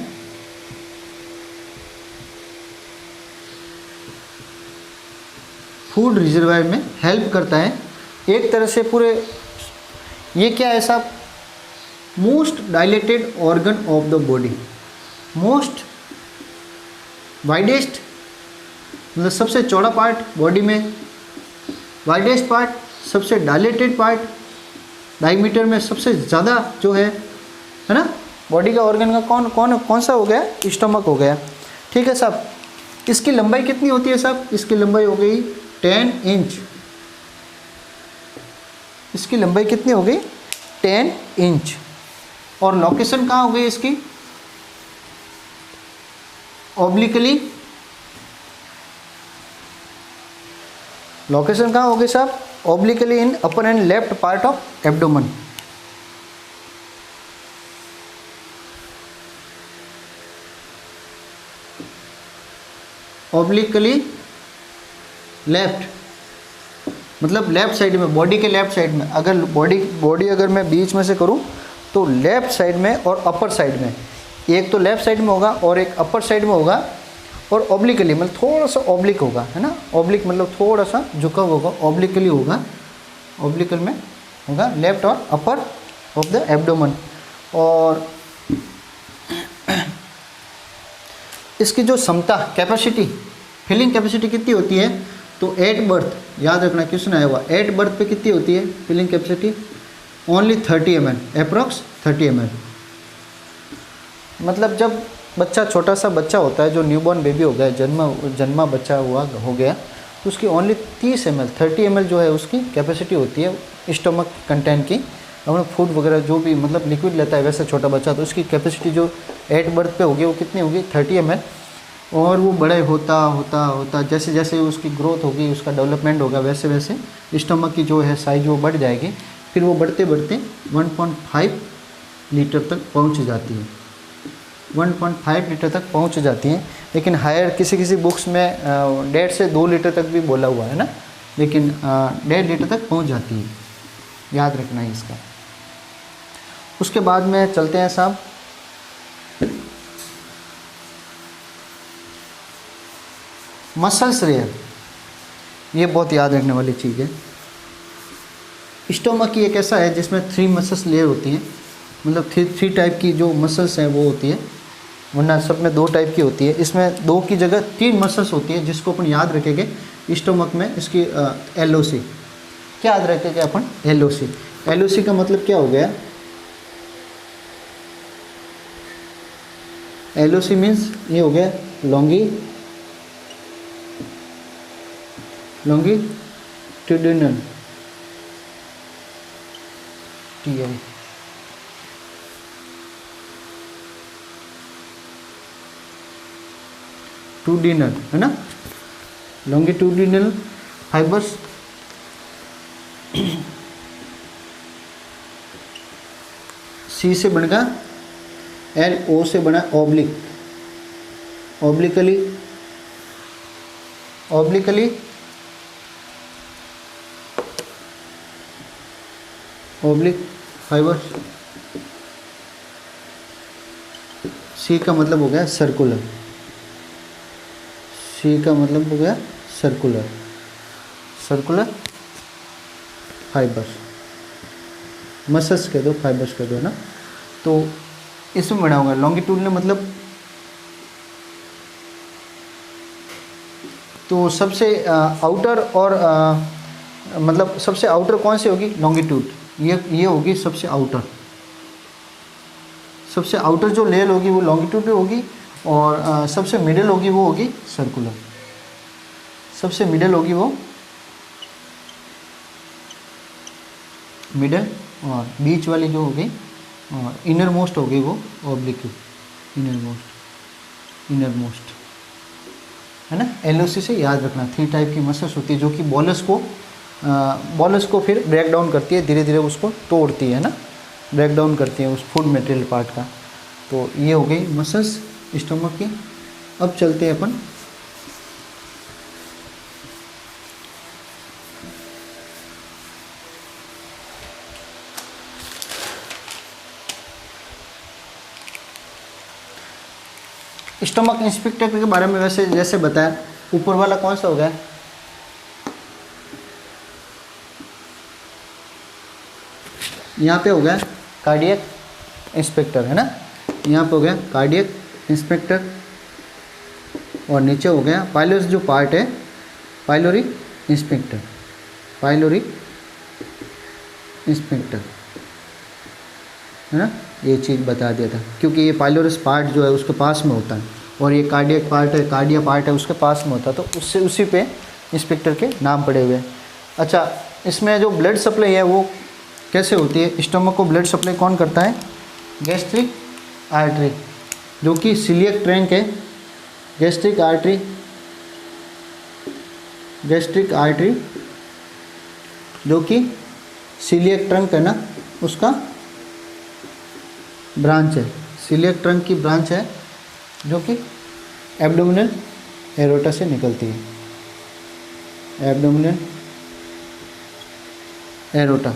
फूड रिजर्वायर में हेल्प करता है एक तरह से पूरे। ये क्या है साहब, most dilated organ of the body, most widest मतलब सबसे चौड़ा पार्ट बॉडी में, वाइडेस्ट पार्ट, सबसे डायलेटेड पार्ट, डायमीटर में सबसे ज़्यादा जो है ना बॉडी का ऑर्गन का कौन सा हो गया, स्टोमक हो गया। ठीक है साहब। इसकी लंबाई कितनी होती है साहब, इसकी लंबाई हो गई 10 इंच। इसकी लंबाई कितनी हो गई, 10 इंच। और लोकेशन कहाँ हो गई इसकी, ऑब्लिकली, लोकेशन कहाँ हो गई साहब, obliquely in upper and left part of abdomen. Obliquely left मतलब लेफ्ट साइड में, बॉडी के लेफ्ट साइड में। अगर बॉडी अगर मैं बीच में से करूं तो लेफ्ट साइड में और अपर साइड में, एक तो लेफ्ट साइड में होगा और एक अपर साइड में होगा। और ऑब्लिकली मतलब थोड़ा सा ऑब्लिक होगा है ना, ऑब्लिक मतलब थोड़ा सा झुकाव होगा, ऑब्लिकली होगा, ऑब्लिकल में होगा लेफ्ट और अपर ऑफ द एब्डोमेन। और इसकी जो क्षमता, कैपेसिटी, फिलिंग कैपेसिटी कितनी होती है, तो एट बर्थ, याद रखना क्वेश्चन आया हुआ, एट बर्थ पे कितनी होती है filling capacity, only 30 ml, approx 30 ml। मतलब जब बच्चा, छोटा सा बच्चा होता है जो न्यूबॉर्न बेबी हो गया, जन्मा बच्चा हो गया, तो उसकी ओनली 30 ml, 30 ml जो है उसकी कैपेसिटी होती है स्टोमक कंटेंट की। अपना फूड वगैरह जो भी मतलब लिक्विड लेता है वैसे छोटा बच्चा, तो उसकी कैपेसिटी जो एट बर्थ पे होगी वो कितनी होगी, 30 ml। और वो बड़े होता जैसे जैसे उसकी ग्रोथ होगी, उसका डेवलपमेंट होगा, वैसे वैसे स्टोमक की जो है साइज वो बढ़ जाएगी। फिर वो बढ़ते बढ़ते 1.5 लीटर तक पहुंच जाती है, 1.5 लीटर तक पहुंच जाती हैं। लेकिन हायर किसी बुक्स में 1.5 से 2 लीटर तक भी बोला हुआ है ना, लेकिन 1.5 लीटर तक पहुंच जाती है, याद रखना है इसका। उसके बाद में चलते हैं साहब मसल्स लेयर। ये बहुत याद रखने वाली चीज़ है। स्टोमक एक ऐसा है जिसमें 3 मसल्स लेयर होती हैं, मतलब 3 टाइप की जो मसल्स हैं वो होती है, वरना सब में 2 टाइप की होती है। इसमें 2 की जगह 3 मसल्स होती है, जिसको अपन याद रखेंगे स्टोमक में इसकी LOC। क्या याद रखेंगे अपन? LOC। LOC का मतलब क्या हो गया? LOC मीन्स ये हो गया लॉन्गिट्यूडिनल TI। टूडिनल है ना, लॉन्गिट्यूडिनल फाइबर्स। C से बनेगा L, O से बना ऑब्लिकली ऑब्लिक फाइबर्स। C का मतलब हो गया सर्कुलर, सर्कुलर फाइबर्स। मसल्स कह दो, फाइबर्स कह दो, है ना। तो इसमें बना होगा लॉन्गिट्यूडनल मतलब तो सबसे आउटर और मतलब सबसे आउटर कौन सी होगी? लॉन्गिट्यूड। ये होगी सबसे आउटर जो लेयर होगी वो लॉन्गिट्यूड होगी, और सबसे मिडिल होगी वो होगी सर्कुलर। सबसे मिडिल होगी वो मिडिल, और बीच वाली जो होगी और इनर मोस्ट होगी वो ऑब्लिक, इनर मोस्ट है ना। LOC से याद रखना 3 टाइप की मसल्स होती है जो कि बॉलस को फिर ब्रेक डाउन करती है, धीरे धीरे उसको तोड़ती है ना, ब्रेक डाउन करती है उस फूड मटेरियल पार्ट का। तो ये हो गई मसल्स स्टमक की। अब चलते हैं अपन स्टमक इंस्पेक्टर के बारे में। वैसे जैसे बताया, ऊपर वाला कौन सा हो गया? यहाँ पे हो गया कार्डियक इंस्पेक्टर, है ना। यहाँ पे हो गया कार्डियक इंस्पेक्टर, और नीचे हो गया पाइलोरी जो पार्ट है, पाइलोरी इंस्पेक्टर, है ना। ये चीज़ बता दिया था क्योंकि ये पाइलोरस पार्ट जो है उसके पास में होता है, और ये कार्डियक पार्ट है, कार्डिया पार्ट है उसके पास में होता है, तो उससे उसी पे इंस्पेक्टर के नाम पड़े हुए हैं। अच्छा, इसमें जो ब्लड सप्लाई है वो कैसे होती है? स्टमक को ब्लड सप्लाई कौन करता है? गैस्ट्रिक आर्टरी, जो कि सीलियक ट्रंक है। गैस्ट्रिक आर्टरी जो कि सीलियक ट्रंक है ना, उसका ब्रांच है, सीलियक ट्रंक की ब्रांच है, जो कि एब्डोमिनल एरोटा से निकलती है। एब्डोमिनल एरोटा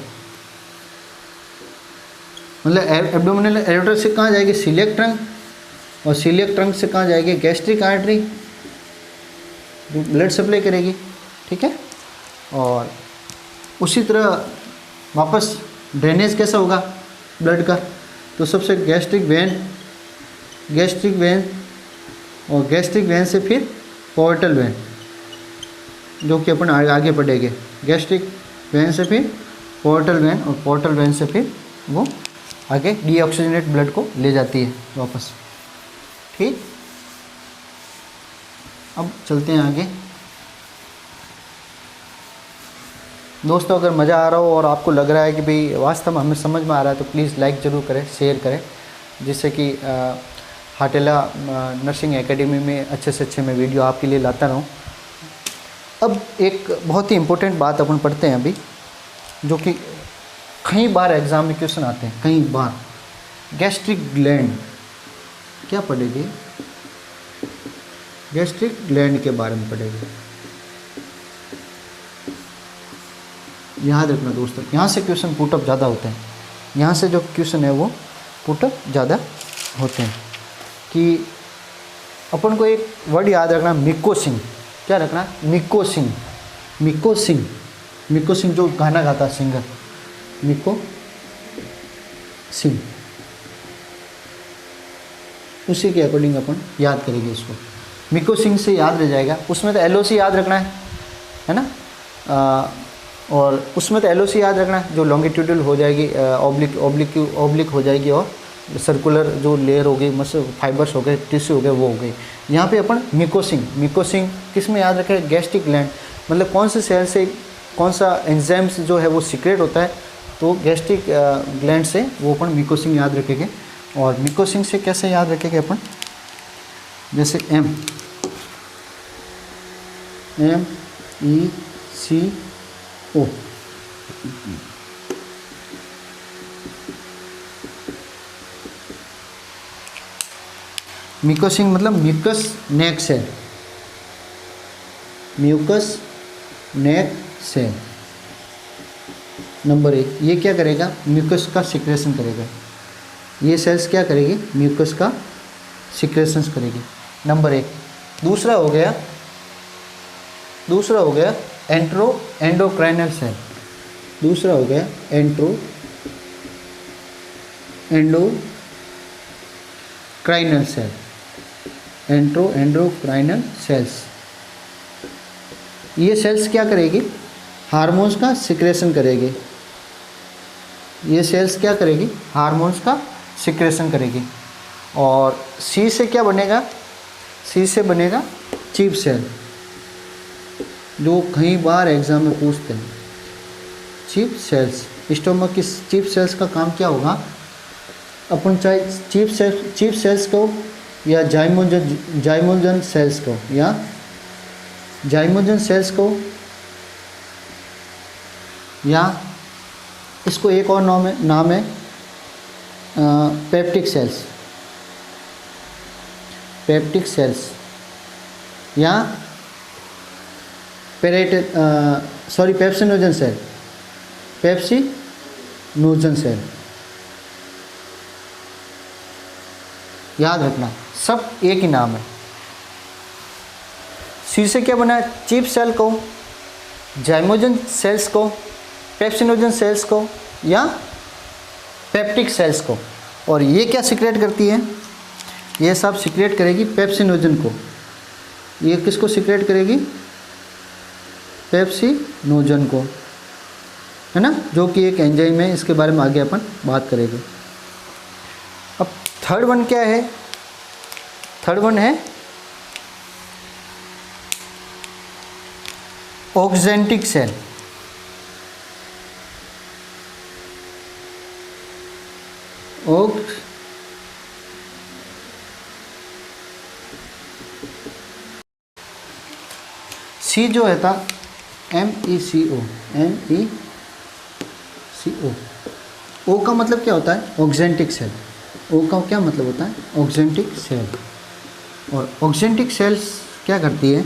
मतलब एब्डोमिनल एरोटा से कहाँ जाएगी? सीलियक ट्रंक, और सीलियक ट्रंक से कहाँ जाएगी? गैस्ट्रिक आर्टरी, जो ब्लड सप्लाई करेगी, ठीक है। और उसी तरह वापस ड्रेनेज कैसा होगा ब्लड का? तो सबसे गैस्ट्रिक वेन, और गैस्ट्रिक वेन से फिर पोर्टल वेन, जो कि अपन आगे पढ़ेंगे। गैस्ट्रिक वेन से फिर पोर्टल वेन, और पोर्टल वेन से फिर वो आगे डीऑक्सीजनेट ब्लड को ले जाती है वापस, ठीक। अब चलते हैं आगे। दोस्तों, अगर मज़ा आ रहा हो और आपको लग रहा है कि भाई वास्तव में हमें समझ में आ रहा है, तो प्लीज़ लाइक ज़रूर करें, शेयर करें, जिससे कि हाटेला नर्सिंग एकेडमी में अच्छे से अच्छे मैं वीडियो आपके लिए लाता रहूं। अब एक बहुत ही इम्पोर्टेंट बात अपन पढ़ते हैं अभी, जो कि कई बार एग्ज़ाम में क्वेश्चन आते हैं, कई बार। गैस्ट्रिक ग्लैंड, क्या पढ़ेंगे? गैस्ट्रिक ग्लैंड के बारे में पढ़ेंगे। याद रखना दोस्तों, यहाँ से क्वेश्चन पुटअप ज़्यादा होते हैं। यहाँ से जो क्वेश्चन है वो पुटअप ज़्यादा होते हैं। कि अपन को एक वर्ड याद रखना, मिकोसिंग। क्या रखना? मिकोसिंग। मिकोसिंग, मिकोसिंग जो गाना गाता है सिंगर, मिको सिंह, उसी के अकॉर्डिंग अपन याद करेंगे इसको। मिको सिंह से याद रह जाएगा। उसमें तो LOC याद रखना है ना, और उसमें तो LOC याद रखना है जो लॉन्गिट्यूडल हो जाएगी, ऑब्लिक हो जाएगी, और सर्कुलर जो लेयर हो गई, मसल फाइबर्स हो गए, टिश्यू हो गए, वो हो गई। यहाँ पे अपन मिकोसिंग किस में याद रखें? गैस्ट्रिक ग्लैंड, मतलब कौन से सेल से कौन सा एंजाइम्स जो है वो सीक्रेट होता है, तो गैस्ट्रिक ग्लैंड से वो अपन मिकोसिंग याद रखेंगे। और मिकोसिंग से कैसे याद रखेंगे अपन? जैसे MECO, मिकोसिंग मतलब म्यूकस नेक सेल, म्यूकस नेक सेल नंबर 1। ये क्या करेगा? म्यूकस का सिक्रेशन करेगा। ये सेल्स क्या करेगी? म्यूकस का सिक्रेशन करेगी, नंबर 1। दूसरा हो गया एंडोक्राइनल सेल। दूसरा हो गया एंडोक्राइनल सेल, एंडोक्राइनल सेल्स। ये सेल्स क्या करेगी? हार्मोन्स का सिक्रेशन करेगी। ये सेल्स क्या करेगी? हार्मोन्स का सिक्रेशन करेगी। और सी से क्या बनेगा? सी से बनेगा चीफ सेल, जो कई बार एग्जाम में पूछते हैं। चीफ सेल्स, स्टोमक की चीफ सेल्स का काम क्या होगा? अपन चाहे चीफ सेल्स को या जाइमोजन सेल्स को, या जाइमोजन सेल्स को, या इसको एक और नाम है पेप्टिक सेल्स, या पेप्सिनोजन सेल। याद रखना, सब एक ही नाम है। सी से क्या बना? चीफ सेल को, जाइमोजन सेल्स को, पेप्सिनोजन सेल्स को, या पेप्टिक सेल्स को। और ये क्या सिक्रेट करती है? ये सब सिक्रेट करेगी पेप्सिनोजन को। ये किसको सिक्रेट करेगी? पेप्सिनोजन को, है ना, जो कि एक एंजाइम है। इसके बारे में आगे अपन बात करेंगे। अब थर्ड वन क्या है? थर्ड वन है ऑक्जेंटिक सेल। सी जो है था MECO, ओ का मतलब क्या होता है? Oxyntic cell. ओ का क्या मतलब होता है? Oxyntic cell. और ऑक्जेंटिक सेल्स क्या करती है?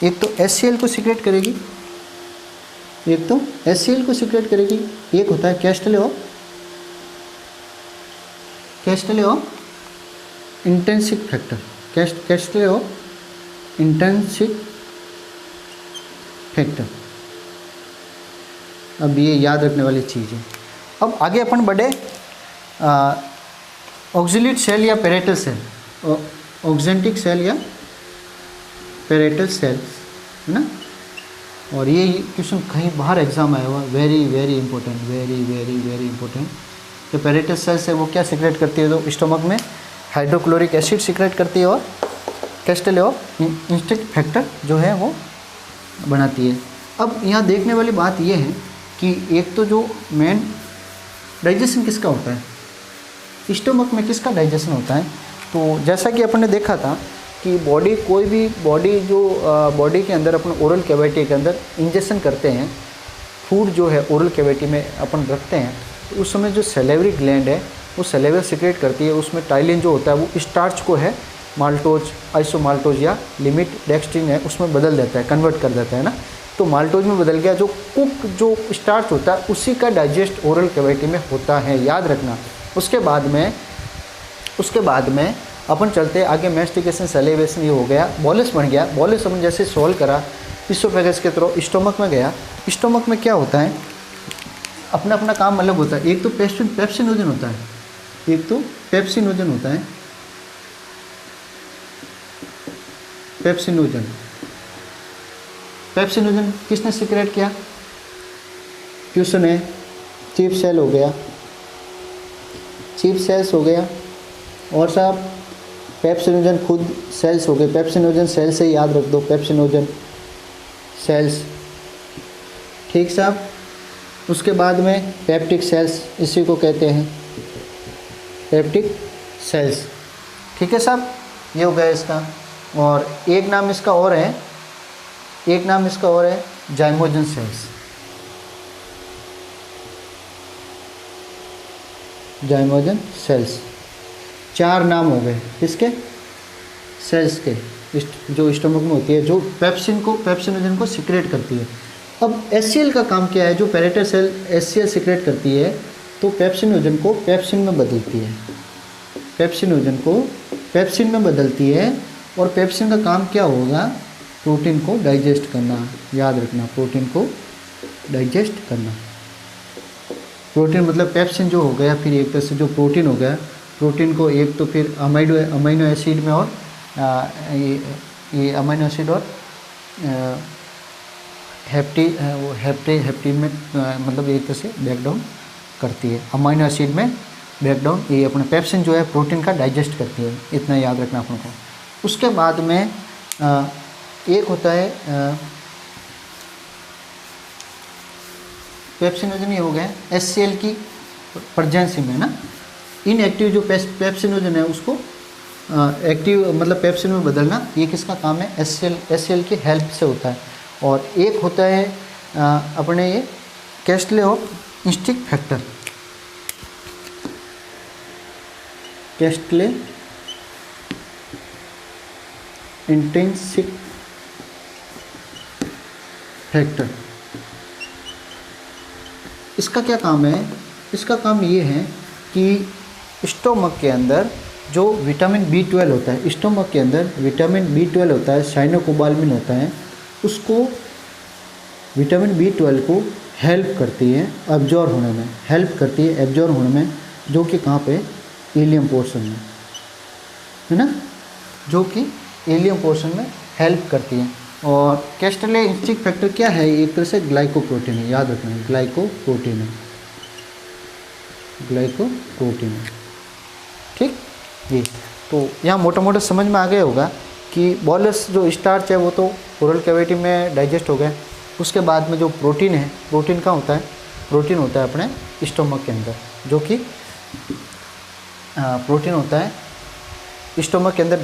एक तो HCl को सिक्रेट करेगी, एक होता है कैस्टेलेओ इंटेंसिक फैक्टर, कैस्टेलेओ इंटेंसिक फैक्टर। अब ये याद रखने वाली चीज़ है। अब आगे अपन बढ़े, ऑक्जिलेट सेल या पेरेटल सेल, ऑक्जेंटिक सेल या पेरेटल सेल्स, है ना। और ये क्वेश्चन कहीं बाहर एग्जाम आया हुआ, very very important, very important. जो पेरेटल सेल्स है वो क्या सिक्रेट करती है? तो स्टोमक में हाइड्रोक्लोरिक एसिड सिक्रेट करती है, और कैस्टेलेओ इंटेंसिक फैक्टर जो है वो बनाती है। अब यहाँ देखने वाली बात ये है कि एक तो जो मेन डाइजेशन किसका होता है, स्टोमक में किसका डाइजेशन होता है। तो जैसा कि अपन ने देखा था कि कोई भी बॉडी जो बॉडी के अंदर अपन ओरल कैविटी के अंदर इंजेक्शन करते हैं, फूड जो है ओरल कैविटी में अपन रखते हैं, तो उस समय जो सैलिवरी ग्लैंड है वो सैलिवा सिक्रेट करती है। उसमें टाइलिन जो होता है वो स्टार्च को है माल्टोज, आइसोमाल्टोज या लिमिट डेक्सट्रिन है उसमें बदल देता है, कन्वर्ट कर देता है ना। तो माल्टोज में बदल गया। जो कुक जो स्टार्च होता है उसी का डाइजेस्ट ओरल कैविटी में होता है, याद रखना। उसके बाद में अपन चलते हैं आगे, मैस्टिकेशन, सैलिवेशन ये हो गया, बॉलस बन गया। बॉलस अपन जैसे सॉल्व करा इसोफेगस के थ्रू स्टोमक में गया। स्टोमक में क्या होता है, अपना अपना काम अलग होता है। एक तो पेप्सिनोजन होता है, एक तो पेप्सिनोजन होता है, पेप्सिनोजन किसने सीक्रेट किया, क्वेश्चन है। चीफ सेल हो गया, चीफ सेल्स हो गया, और साहब पेप्सिनोजन खुद सेल्स हो गए। पेप्सिनोजन सेल से याद रख दो, पेप्सिनोजन सेल्स, ठीक साहब। उसके बाद में पेप्टिक सेल्स, इसी को कहते हैं पेप्टिक सेल्स, ठीक है साहब। ये हो गया इसका। और एक नाम इसका और है, जाइमोजन सेल्स, जाइमोजन सेल्स। 4 नाम हो गए किसके, सेल्स के, जो स्टोमक में होती है, जो पेप्सिनोजन को सिक्रेट करती है। अब एचसीएल का काम क्या है, जो पैरेटल सेल एचसीएल सिक्रेट करती है तो पेप्सिनोजन को पेप्सिन में बदलती है, पेप्सिनोजन को पेप्सिन में बदलती है। और पेप्सिन का काम क्या होगा, प्रोटीन को डाइजेस्ट करना, याद रखना, प्रोटीन को डाइजेस्ट करना। प्रोटीन मतलब पेप्सिन जो हो गया, फिर एक तरह से जो प्रोटीन हो गया, प्रोटीन को एक तो फिर अमीनो एसिड में, और ये अमीनो एसिड और हेप्टेन में मतलब एक तरह से ब्रेक डाउन करती है। अमीनो एसिड में ब्रेक डाउन ये अपने पेप्सिन जो है प्रोटीन का डाइजेस्ट करती है, इतना याद रखना अपन को। उसके बाद में एक होता है पेप्सिनोजन, ये हो गया एचसीएल की प्रेजेंसी में ना। इनएक्टिव जो पेप्सिनोजन है उसको एक्टिव मतलब पेप्सिन में बदलना, ये किसका काम है, एचसीएल की हेल्प से होता है। और एक होता है अपने ये कैस्टले और इंस्टिक फैक्टर, कैस्टले इंट्रिंसिक फैक्टर। इसका क्या काम है, इसका काम ये है कि स्टोमक के अंदर जो विटामिन B12 होता है, स्टोमक के अंदर विटामिन B12 होता है, साइनोकोबाल्मिन होता है, उसको विटामिन B12 को हेल्प करती है एब्जॉर्ब होने में, हेल्प करती है एब्जॉर्ब होने में, जो कि कहाँ पे, इलियम पोर्शन में है ना, जो कि इलियम पोर्शन में हेल्प करती है। और कैस्टले इंस्टिक फैक्टर क्या है, एक तरह से ग्लाइकोप्रोटीन है, याद रखना, ग्लाइकोप्रोटीन है, ग्लाइकोप्रोटीन है, ठीक। ये तो यहाँ मोटा मोटा समझ में आ गया होगा कि बॉलस जो स्टार्च है वो तो ओरल कैविटी में डाइजेस्ट हो गया। उसके बाद में जो प्रोटीन है, प्रोटीन कहाँ होता है, प्रोटीन होता है अपने स्टोमक के अंदर, जो कि प्रोटीन होता है स्टोमक के अंदर,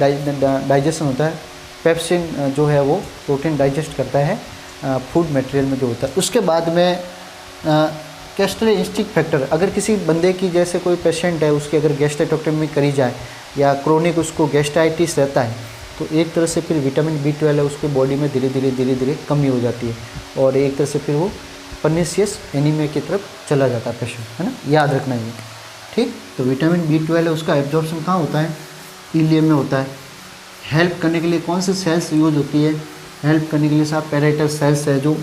डाइजेशन होता है। पेप्सिन जो है वो प्रोटीन डाइजेस्ट करता है फूड मटेरियल में जो होता है। उसके बाद में कैस्टले इंस्टिक फैक्टर, अगर किसी बंदे की जैसे कोई पेशेंट है उसकी अगर गैस्ट्रेक्टोमी करी जाए या क्रोनिक उसको गैस्ट्राइटिस रहता है, तो एक तरह से फिर विटामिन B12 है उसकी बॉडी में धीरे धीरे कमी हो जाती है, और एक तरह से फिर वो पर्नीशियस एनीमिया की तरफ चला जाता है पेशेंट, है ना, याद रखना ये, ठीक। तो विटामिन B12 है उसका एब्जॉर्प्शन कहाँ होता है, इलियम में होता है। हेल्प करने के लिए कौन सी सेल्स यूज होती है, हेल्प करने के लिए साहब पैरेटल सेल्स है, जो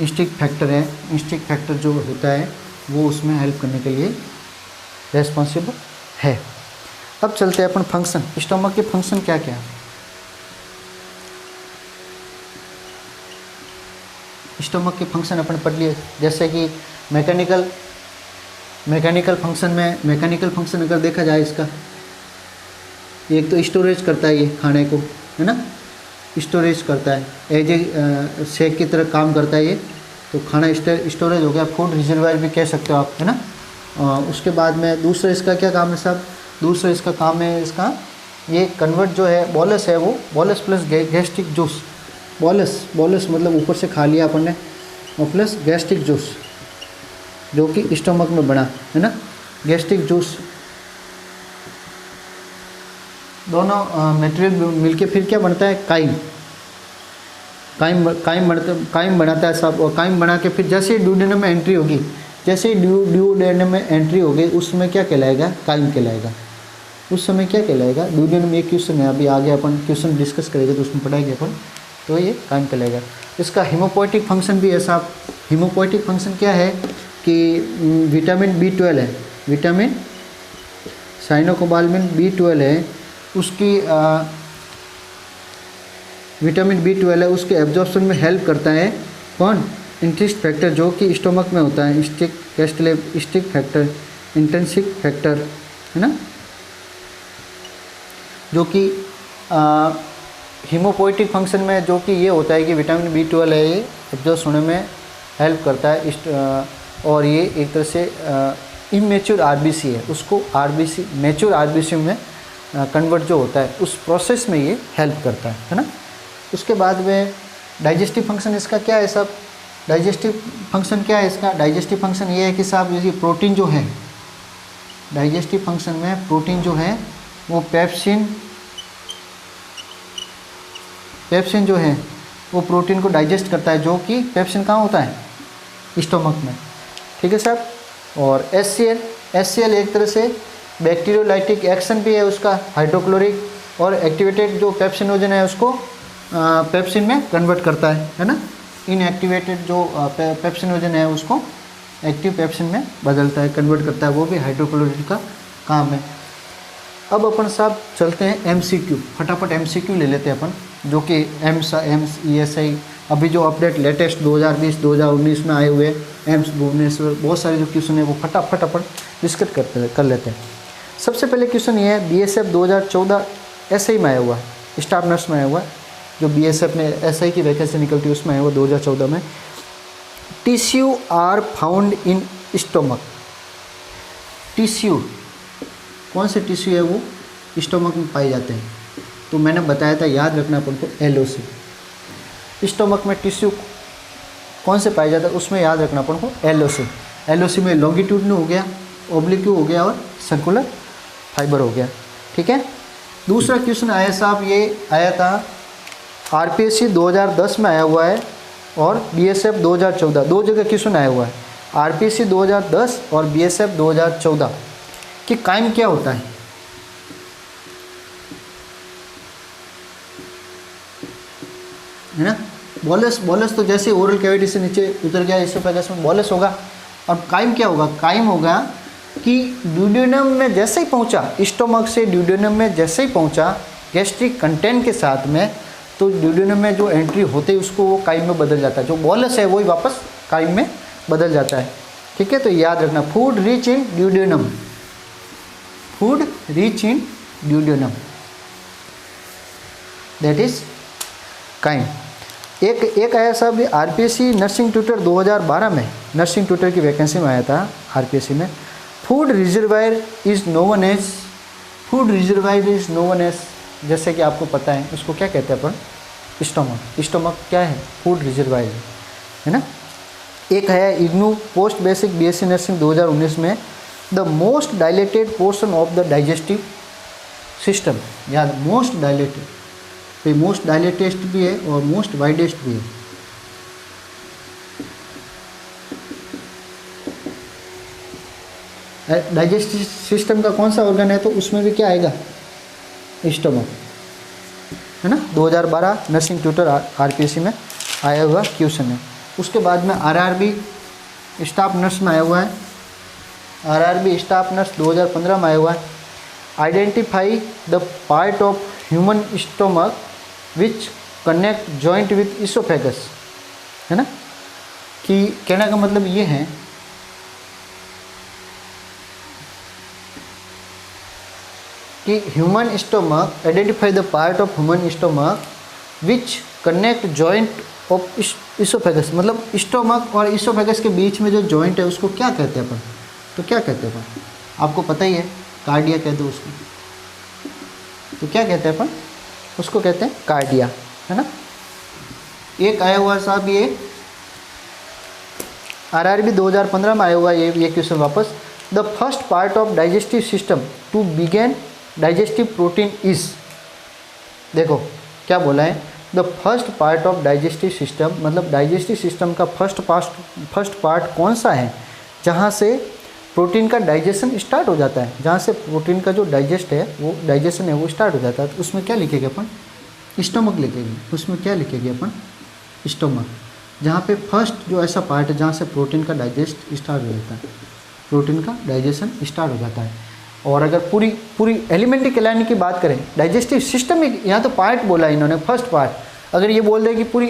इंस्टिक फैक्टर है, इंस्टिक फैक्टर जो होता है वो उसमें हेल्प करने के लिए रेस्पॉन्सिबल है। अब चलते हैं अपन फंक्शन, स्टोमक के फंक्शन क्या क्या है। स्टोमक के फंक्शन अपन पढ़ लिए, जैसे कि मैकेनिकल फंक्शन में, मैकेनिकल फंक्शन अगर देखा जाए इसका, एक तो स्टोरेज करता है ये खाने को, है ना, स्टोरेज करता है, एज ए शेक की तरह काम करता है ये, तो खाना स्टोरेज हो गया, फूड रिजर्वायर भी कह सकते हो आप, है ना। उसके बाद में दूसरा इसका क्या काम है साहब, दूसरा इसका काम है इसका ये कन्वर्ट जो है, बॉलस है वो, bolus plus gastric juice, bolus मतलब ऊपर से खा लिया अपन ने, और प्लस गैस्ट्रिक जूस जो कि स्टोमक में बना, है ना, गैस्ट्रिक जूस, दोनों मटेरियल मिलके फिर क्या बनता है, काइल, काइम बनाता है साहब, और काइम बना के फिर जैसे ही ड्यूडेनम में एंट्री होगी, जैसे ही ड्यूडेनम में एंट्री होगी उस समय क्या कहलाएगा? काइम कहलाएगा। उस समय क्या कहलाएगा? ड्यूडेनम, ये क्वेश्चन है, अभी आगे अपन क्वेश्चन डिस्कस करेंगे तो उसमें पढ़ाएंगे अपन, तो ये काइम कहलाएगा। इसका हीमोपोएटिक फंक्शन भी है साहब। हीमोपोएटिक फंक्शन क्या है कि विटामिन B12 है, विटामिन साइनोकोबाल्मिन B12 है, उसकी विटामिन B12 है, उसके एब्जॉर्प्शन में हेल्प करता है। कौन? इंट्रिस्ट फैक्टर, जो कि स्टोमक में होता है, स्टिक फैक्टर, इंटेंसिक फैक्टर, है ना, जो कि हीमोपोएटिक फंक्शन में जो कि ये होता है कि विटामिन B12 है, ये एब्जॉर्ब होने में हेल्प करता है। और ये एक तरह से इमेच्योर RBC है, उसको RBC मैच्योर RBC में कन्वर्ट जो होता है उस प्रोसेस में ये हेल्प करता है ना। उसके बाद में डाइजेस्टिव फंक्शन इसका क्या है साहब? डाइजेस्टिव फंक्शन क्या है इसका? डाइजेस्टिव फंक्शन ये है कि साहब जैसे प्रोटीन जो है, डाइजेस्टिव फंक्शन में प्रोटीन जो है वो पेप्सिन जो है वो प्रोटीन को डाइजेस्ट करता है, जो कि पेप्सिन कहाँ होता है? स्टोमक में, ठीक है साहब। और HCl एक तरह से बैक्टीरियोलाइटिक एक्शन भी है उसका, हाइड्रोक्लोरिक, और एक्टिवेटेड जो पेप्सिनोजन है उसको पेप्सिन में कन्वर्ट करता है ना। इनएक्टिवेटेड जो पेप्सिनोजन है उसको एक्टिव पेप्सिन में बदलता है, कन्वर्ट करता है, वो भी हाइड्रोक्लोरिक का काम है। अब अपन साहब चलते हैं MCQ, फटाफट MCQ ले लेते हैं अपन, जो कि एम्स ESI अभी जो अपडेट लेटेस्ट 2020-2019 में आए हुए एम्स भुवनेश्वर, बहुत सारे जो क्वेश्चन है वो फटाफट अपन डिस्कस कर लेते हैं। सबसे पहले क्वेश्चन ये है, BSF 2014 SI में आया हुआ है, स्टाफ नर्स में आया हुआ है, जो BSF में SI की वैकेंसी निकलती है उसमें आया हुआ 2014 में। Tissue are found in stomach, tissue कौन से टिश्यू है वो स्टोमक में पाए जाते हैं? तो मैंने बताया था, याद रखना अपन को, LOC। स्टोमक में टिश्यू कौन से पाए जाता है उसमें याद रखना अपन को LOC। LOC में लॉन्गिट्यूडनल हो गया, ओब्लिक्यू हो गया और सर्कुलर फाइबर हो गया, ठीक है। दूसरा क्वेश्चन आया साहब, ये आया था RPSC 2010 में आया हुआ है और BSF 2014, दो जगह क्वेश्चन आया हुआ है, RPSC 2010 और BSF 2014 कि काइम क्या होता है ना। बोलस तो जैसे ओरल कैविटी से नीचे उतर गया, इसोफेगस में बोलस होगा। अब काइम क्या होगा? काइम होगा कि ड्यूडेनम में जैसे ही पहुंचा, स्टोमक से ड्यूडेनम में जैसे ही पहुंचा गैस्ट्रिक कंटेंट के साथ में, तो ड्यूडेनम में जो एंट्री होते ही उसको वो काइम में बदल जाता है, जो बोलस है वही वापस काइम में बदल जाता है, ठीक है। तो याद रखना, food rich in duodenum, food rich in duodenum, that is chyme. एक आया साहब RPSC नर्सिंग ट्यूटर 2012 में, नर्सिंग ट्यूटर की वैकेंसी में आया था RPSC में। Food reservoir is known as, food reservoir is known as, जैसे कि आपको पता है उसको क्या कहते हैं अपन? स्टोमक। स्टोमक क्या है? फूड रिजर्वायर, है ना। एक है IGNOU post basic BSc nursing 2019 में, the most dilated portion of the digestive system, याद, मोस्ट डायलेटेड, तो मोस्ट डायलेटेस्ट भी है और मोस्ट वाइडेस्ट भी है। डाइजेस्टिव सिस्टम का कौन सा ऑर्गन है? तो उसमें भी क्या आएगा? स्टोमक, है ना। 2012 नर्सिंग ट्यूटर RPSC में आया हुआ क्वेश्चन है। उसके बाद में RRB स्टाफ नर्स में आया हुआ है, RRB स्टाफ नर्स 2015 में आया हुआ है। Identify the part of human stomach which connect joint with oesophagus, है ना। कि कहने का मतलब ये है कि human stomach, identify the part of human stomach which connect joint of oesophagus, मतलब स्टोमक और इसोफेगस के बीच में जो जॉइंट है उसको क्या कहते हैं अपन? तो क्या कहते हैं अपन? आपको पता ही है, कार्डिया कहते हैं उसको। तो क्या कहते हैं अपन? उसको कहते हैं कार्डिया, है ना। एक आया हुआ साहब ये RRB 2015 में आया हुआ ये क्वेश्चन वापस, the first part of digestive system to begin digestive protein is, देखो क्या बोला है, the first part of digestive system, मतलब डाइजेस्टिव सिस्टम का फर्स्ट पार्ट कौन सा है जहाँ से प्रोटीन का डाइजेशन स्टार्ट हो जाता है, जहाँ से प्रोटीन का जो डाइजेशन है वो स्टार्ट हो जाता है। तो उसमें क्या लिखेंगे अपन? स्टमक लिखेंगे। उसमें क्या लिखेंगे अपन? स्टमक। जहाँ पे फर्स्ट जो ऐसा पार्ट है जहाँ से प्रोटीन का डाइजेस्ट स्टार्ट हो जाता है, प्रोटीन का डाइजेशन स्टार्ट हो जाता है। और अगर पूरी एलिमेंट्री कैलानी की बात करें, डाइजेस्टिव सिस्टम में यहाँ तो पार्ट बोला इन्होंने, फर्स्ट पार्ट। अगर ये बोल दे कि पूरी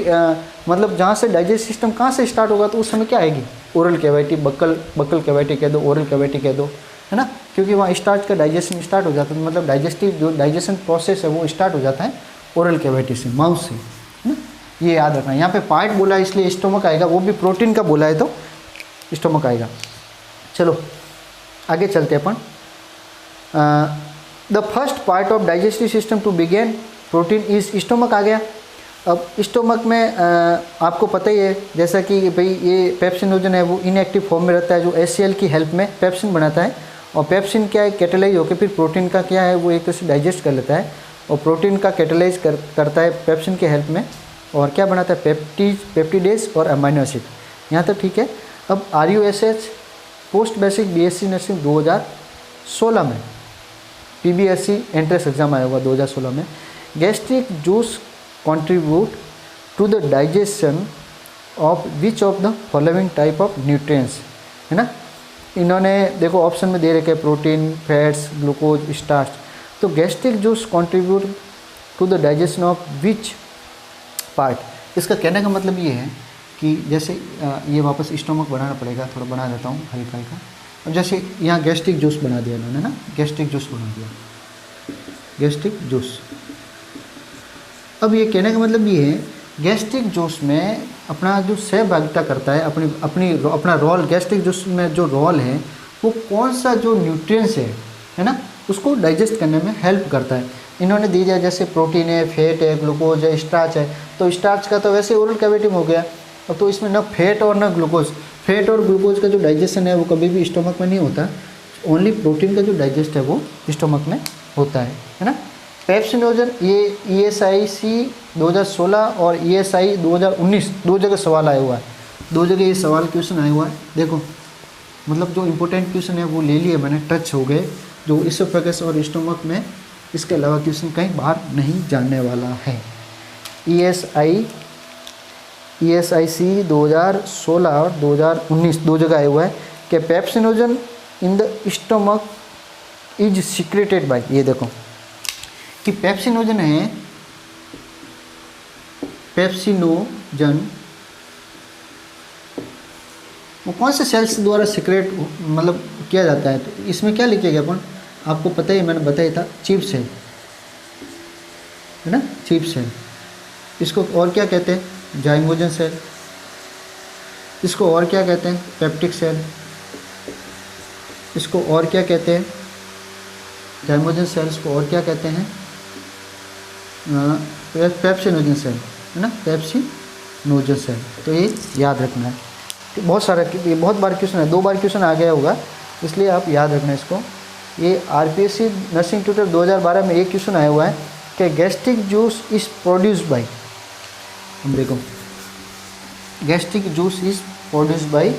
मतलब जहाँ से डाइजेस्ट सिस्टम कहाँ से स्टार्ट होगा तो उस समय क्या आएगी? ओरल कैविटी, बक्कल कैविटी कह दो, ओरल कैविटी कह दो, है ना, क्योंकि वहाँ स्टार्च का डाइजेशन स्टार्ट हो जाता है। मतलब डाइजेस्टिव जो डाइजेशन प्रोसेस है वो स्टार्ट हो जाता है ओरल कैविटी से, माउथ से, है ना। ये याद रखना, यहाँ पे पार्ट बोला है इसलिए स्टोमक आएगा, वो भी प्रोटीन का बोला है तो स्टोमक आएगा। चलो आगे चलते हैं अपन। The first part of digestive system to begin protein is stomach आ गया। अब स्टोमक में आपको पता ही है जैसा कि भाई ये पेप्सिनोजन है वो इनएक्टिव फॉर्म में रहता है, जो HCl की हेल्प में पेप्सिन बनाता है। और पेप्सिन क्या है? कैटेलाइज होकर फिर प्रोटीन का क्या है वो एक तरह से डाइजेस्ट कर लेता है और प्रोटीन का कैटेलाइज करता है पेप्सिन की हेल्प में, और क्या बनाता है? पेप्टिडेज और अमाइनो एसिड। यहाँ तक ठीक है। अब RUSH post basic BSc nursing 2016 में PBSc एंट्रेंस एग्जाम आया हुआ 2016 में। Gastric juice contribute to the digestion of which of the following type of nutrients, है ना। इन्होंने देखो ऑप्शन में दे रखे प्रोटीन, फैट्स, ग्लूकोज, स्टार्च। तो gastric juice contribute to the digestion of which part. इसका कहने का मतलब ये है कि जैसे ये वापस स्टोमक बनाना पड़ेगा, थोड़ा बना देता हूँ हल्का हल्का। अब जैसे यहाँ गैस्ट्रिक जूस बना दिया इन्होंने ना, गैस्ट्रिक जूस बना दिया, गैस्ट्रिक जूस। अब ये कहने का मतलब ये है गैस्ट्रिक जूस में अपना जो सहभागिता करता है, अपना रोल, गैस्ट्रिक जूस में जो रोल है वो कौन सा जो न्यूट्रिएंट्स है ना, उसको डाइजेस्ट करने में हेल्प करता है। इन्होंने दी दिया जैसे प्रोटीन है, फैट है, ग्लूकोज है, स्टार्च है। तो स्टार्च का तो वैसे ओरल कैविटी में हो गया, अब तो इसमें न फैट और न ग्लूकोज। फैट और ग्लूकोज का जो डाइजेशन है वो कभी भी स्टोमक में नहीं होता, ओनली प्रोटीन का जो डाइजेस्ट है वो स्टोमक में होता है ना। पेप्सिनोजन ये ESIC 2016 और ESI 2019 दो जगह सवाल आया हुआ है, दो जगह ये सवाल क्वेश्चन आया हुआ है। देखो मतलब जो इम्पोर्टेंट क्वेश्चन है वो ले लिए मैंने, टच हो गए, जो इसोफेगस और स्टोमक में, इसके अलावा क्वेश्चन कहीं बाहर नहीं जाने वाला है। ESIC 2016 और 2019 दो जगह आया हुआ है कि pepsinogen in the stomach is secreted by, ये देखो कि पेप्सिनोजन है, पेप्सिनोजन वो कौन से सेल्स द्वारा सिक्रेट मतलब किया जाता है। तो इसमें क्या लिखेगा अपन, आपको पता ही, मैंने बताया था, चीफ सेल, है ना, चीफ सेल। इसको और क्या कहते हैं? Zymogen cell. इसको और क्या कहते हैं? Peptic cell. इसको और क्या कहते हैं? जाइमोजन सेल्स को और क्या कहते हैं? पेप्सिनोजन सेल, है ना, पेप्सिनोजन सेल। तो ये याद रखना है। तो बहुत सारा, ये बहुत बार क्वेश्चन है, 2 बार क्वेश्चन आ गया होगा, इसलिए आप याद रखना इसको। ये RPSC नर्सिंग ट्यूटर 2012 में एक क्वेश्चन आया हुआ है कि gastric juice is produced by, हम देखो gastric juice is produced by,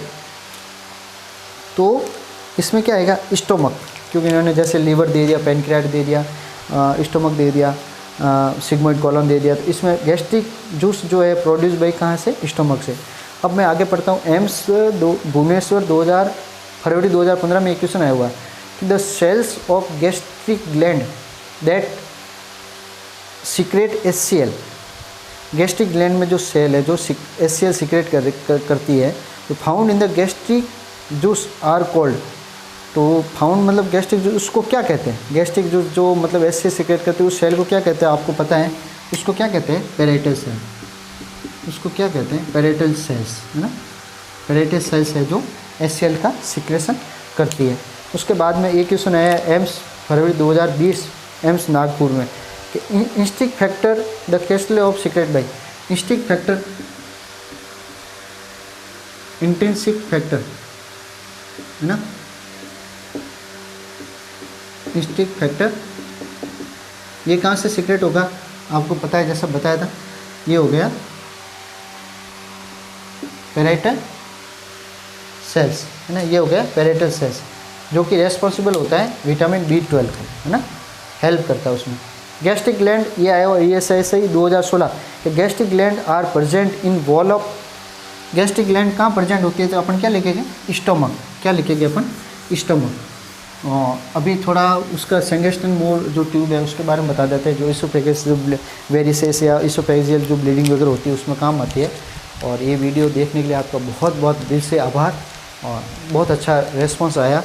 तो इसमें क्या आएगा? स्टोमक, क्योंकि इन्होंने जैसे लीवर दे दिया, पेनक्रियाट दे दिया, स्टोमक दे दिया, सिग्मोइड कॉलम दे दिया, तो इसमें गैस्ट्रिक जूस जो है प्रोड्यूस बाई कहाँ से? स्टोमक से। अब मैं आगे पढ़ता हूँ। एम्स भुवनेश्वर फरवरी 2015 में एक क्वेश्चन आया हुआ है कि the cells of gastric gland that secrete HCl, gastric gland में जो सेल है जो HCl सीक्रेट करती है, तो found in the gastric juice are called. तो फाउंड मतलब गैस्ट्रिक जूस, उसको क्या कहते हैं? गैस्ट्रिक जूस जो मतलब HCl सीक्रेट करती है उस सेल को क्या कहते हैं? आपको पता है उसको क्या कहते हैं? Parietal cell. उसको क्या कहते हैं? पैरेटल सेल्स, है ना, पैरेटल सेल्स है जो HCl का सीक्रेशन करती है। उसके बाद में एक क्वेश्चन आया एम्स फरवरी 2020 एम्स नागपुर में कि इंस्टिक factor the castle of secret by, इंस्टिक factor, intrinsic factor, है ना, इंस्टिक फैक्टर ये कहाँ से सीक्रेट होगा? आपको पता है, जैसा बताया था ये हो गया पैराइटल सेल्स, है ना, ये हो गया पैराइटल सेल्स, जो कि रेस्पॉन्सिबल होता है विटामिन B12 का, है ना, हेल्प करता है उसमें। गैस्ट्रिक ग्लैंड, ये आया हुआ ESISI 2016 कि gastric gland are present in wall of, gastric gland कहाँ प्रेजेंट होती है, तो अपन क्या लिखेंगे, स्टमक, क्या लिखेंगे अपन, स्टमक। अभी थोड़ा उसका संगेस्टन मोर जो ट्यूब है उसके बारे में बता देते हैं, जो इसोफेगस जो वेरिसेस या इसोफेजियल जो ब्लीडिंग वगैरह होती है उसमें काम आती है। और ये वीडियो देखने के लिए आपका बहुत बहुत दिल से आभार, और बहुत अच्छा रेस्पॉन्स आया।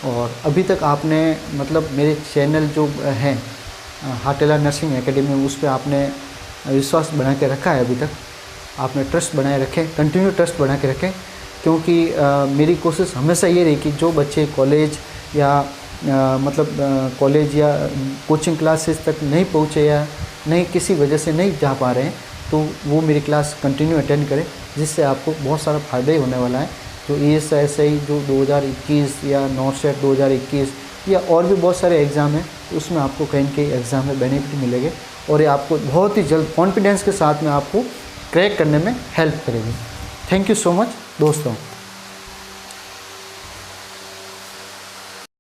और अभी तक आपने मतलब मेरे चैनल जो हैं हाटेला नर्सिंग एकेडमी, उस पर आपने विश्वास बना के रखा है, अभी तक आपने ट्रस्ट बनाए रखे, कंटिन्यू ट्रस्ट बना के रखें, क्योंकि मेरी कोशिश हमेशा ये रही कि जो बच्चे कॉलेज या कॉलेज या कोचिंग क्लासेस तक नहीं पहुँचे या नहीं किसी वजह से नहीं जा पा रहे हैं, तो वो मेरी क्लास कंटिन्यू अटेंड करें, जिससे आपको बहुत सारा फ़ायदा ही होने वाला है। जो ESISI जो 2021 या NORCET 2021 या और भी बहुत सारे एग्ज़ाम हैं, तो उसमें आपको कहीं न कहीं एग्ज़ाम में बेनिफिट मिलेंगे, और ये आपको बहुत ही जल्द कॉन्फिडेंस के साथ में आपको क्रैक करने में हेल्प करेगी। थैंक यू सो मच दोस्तों।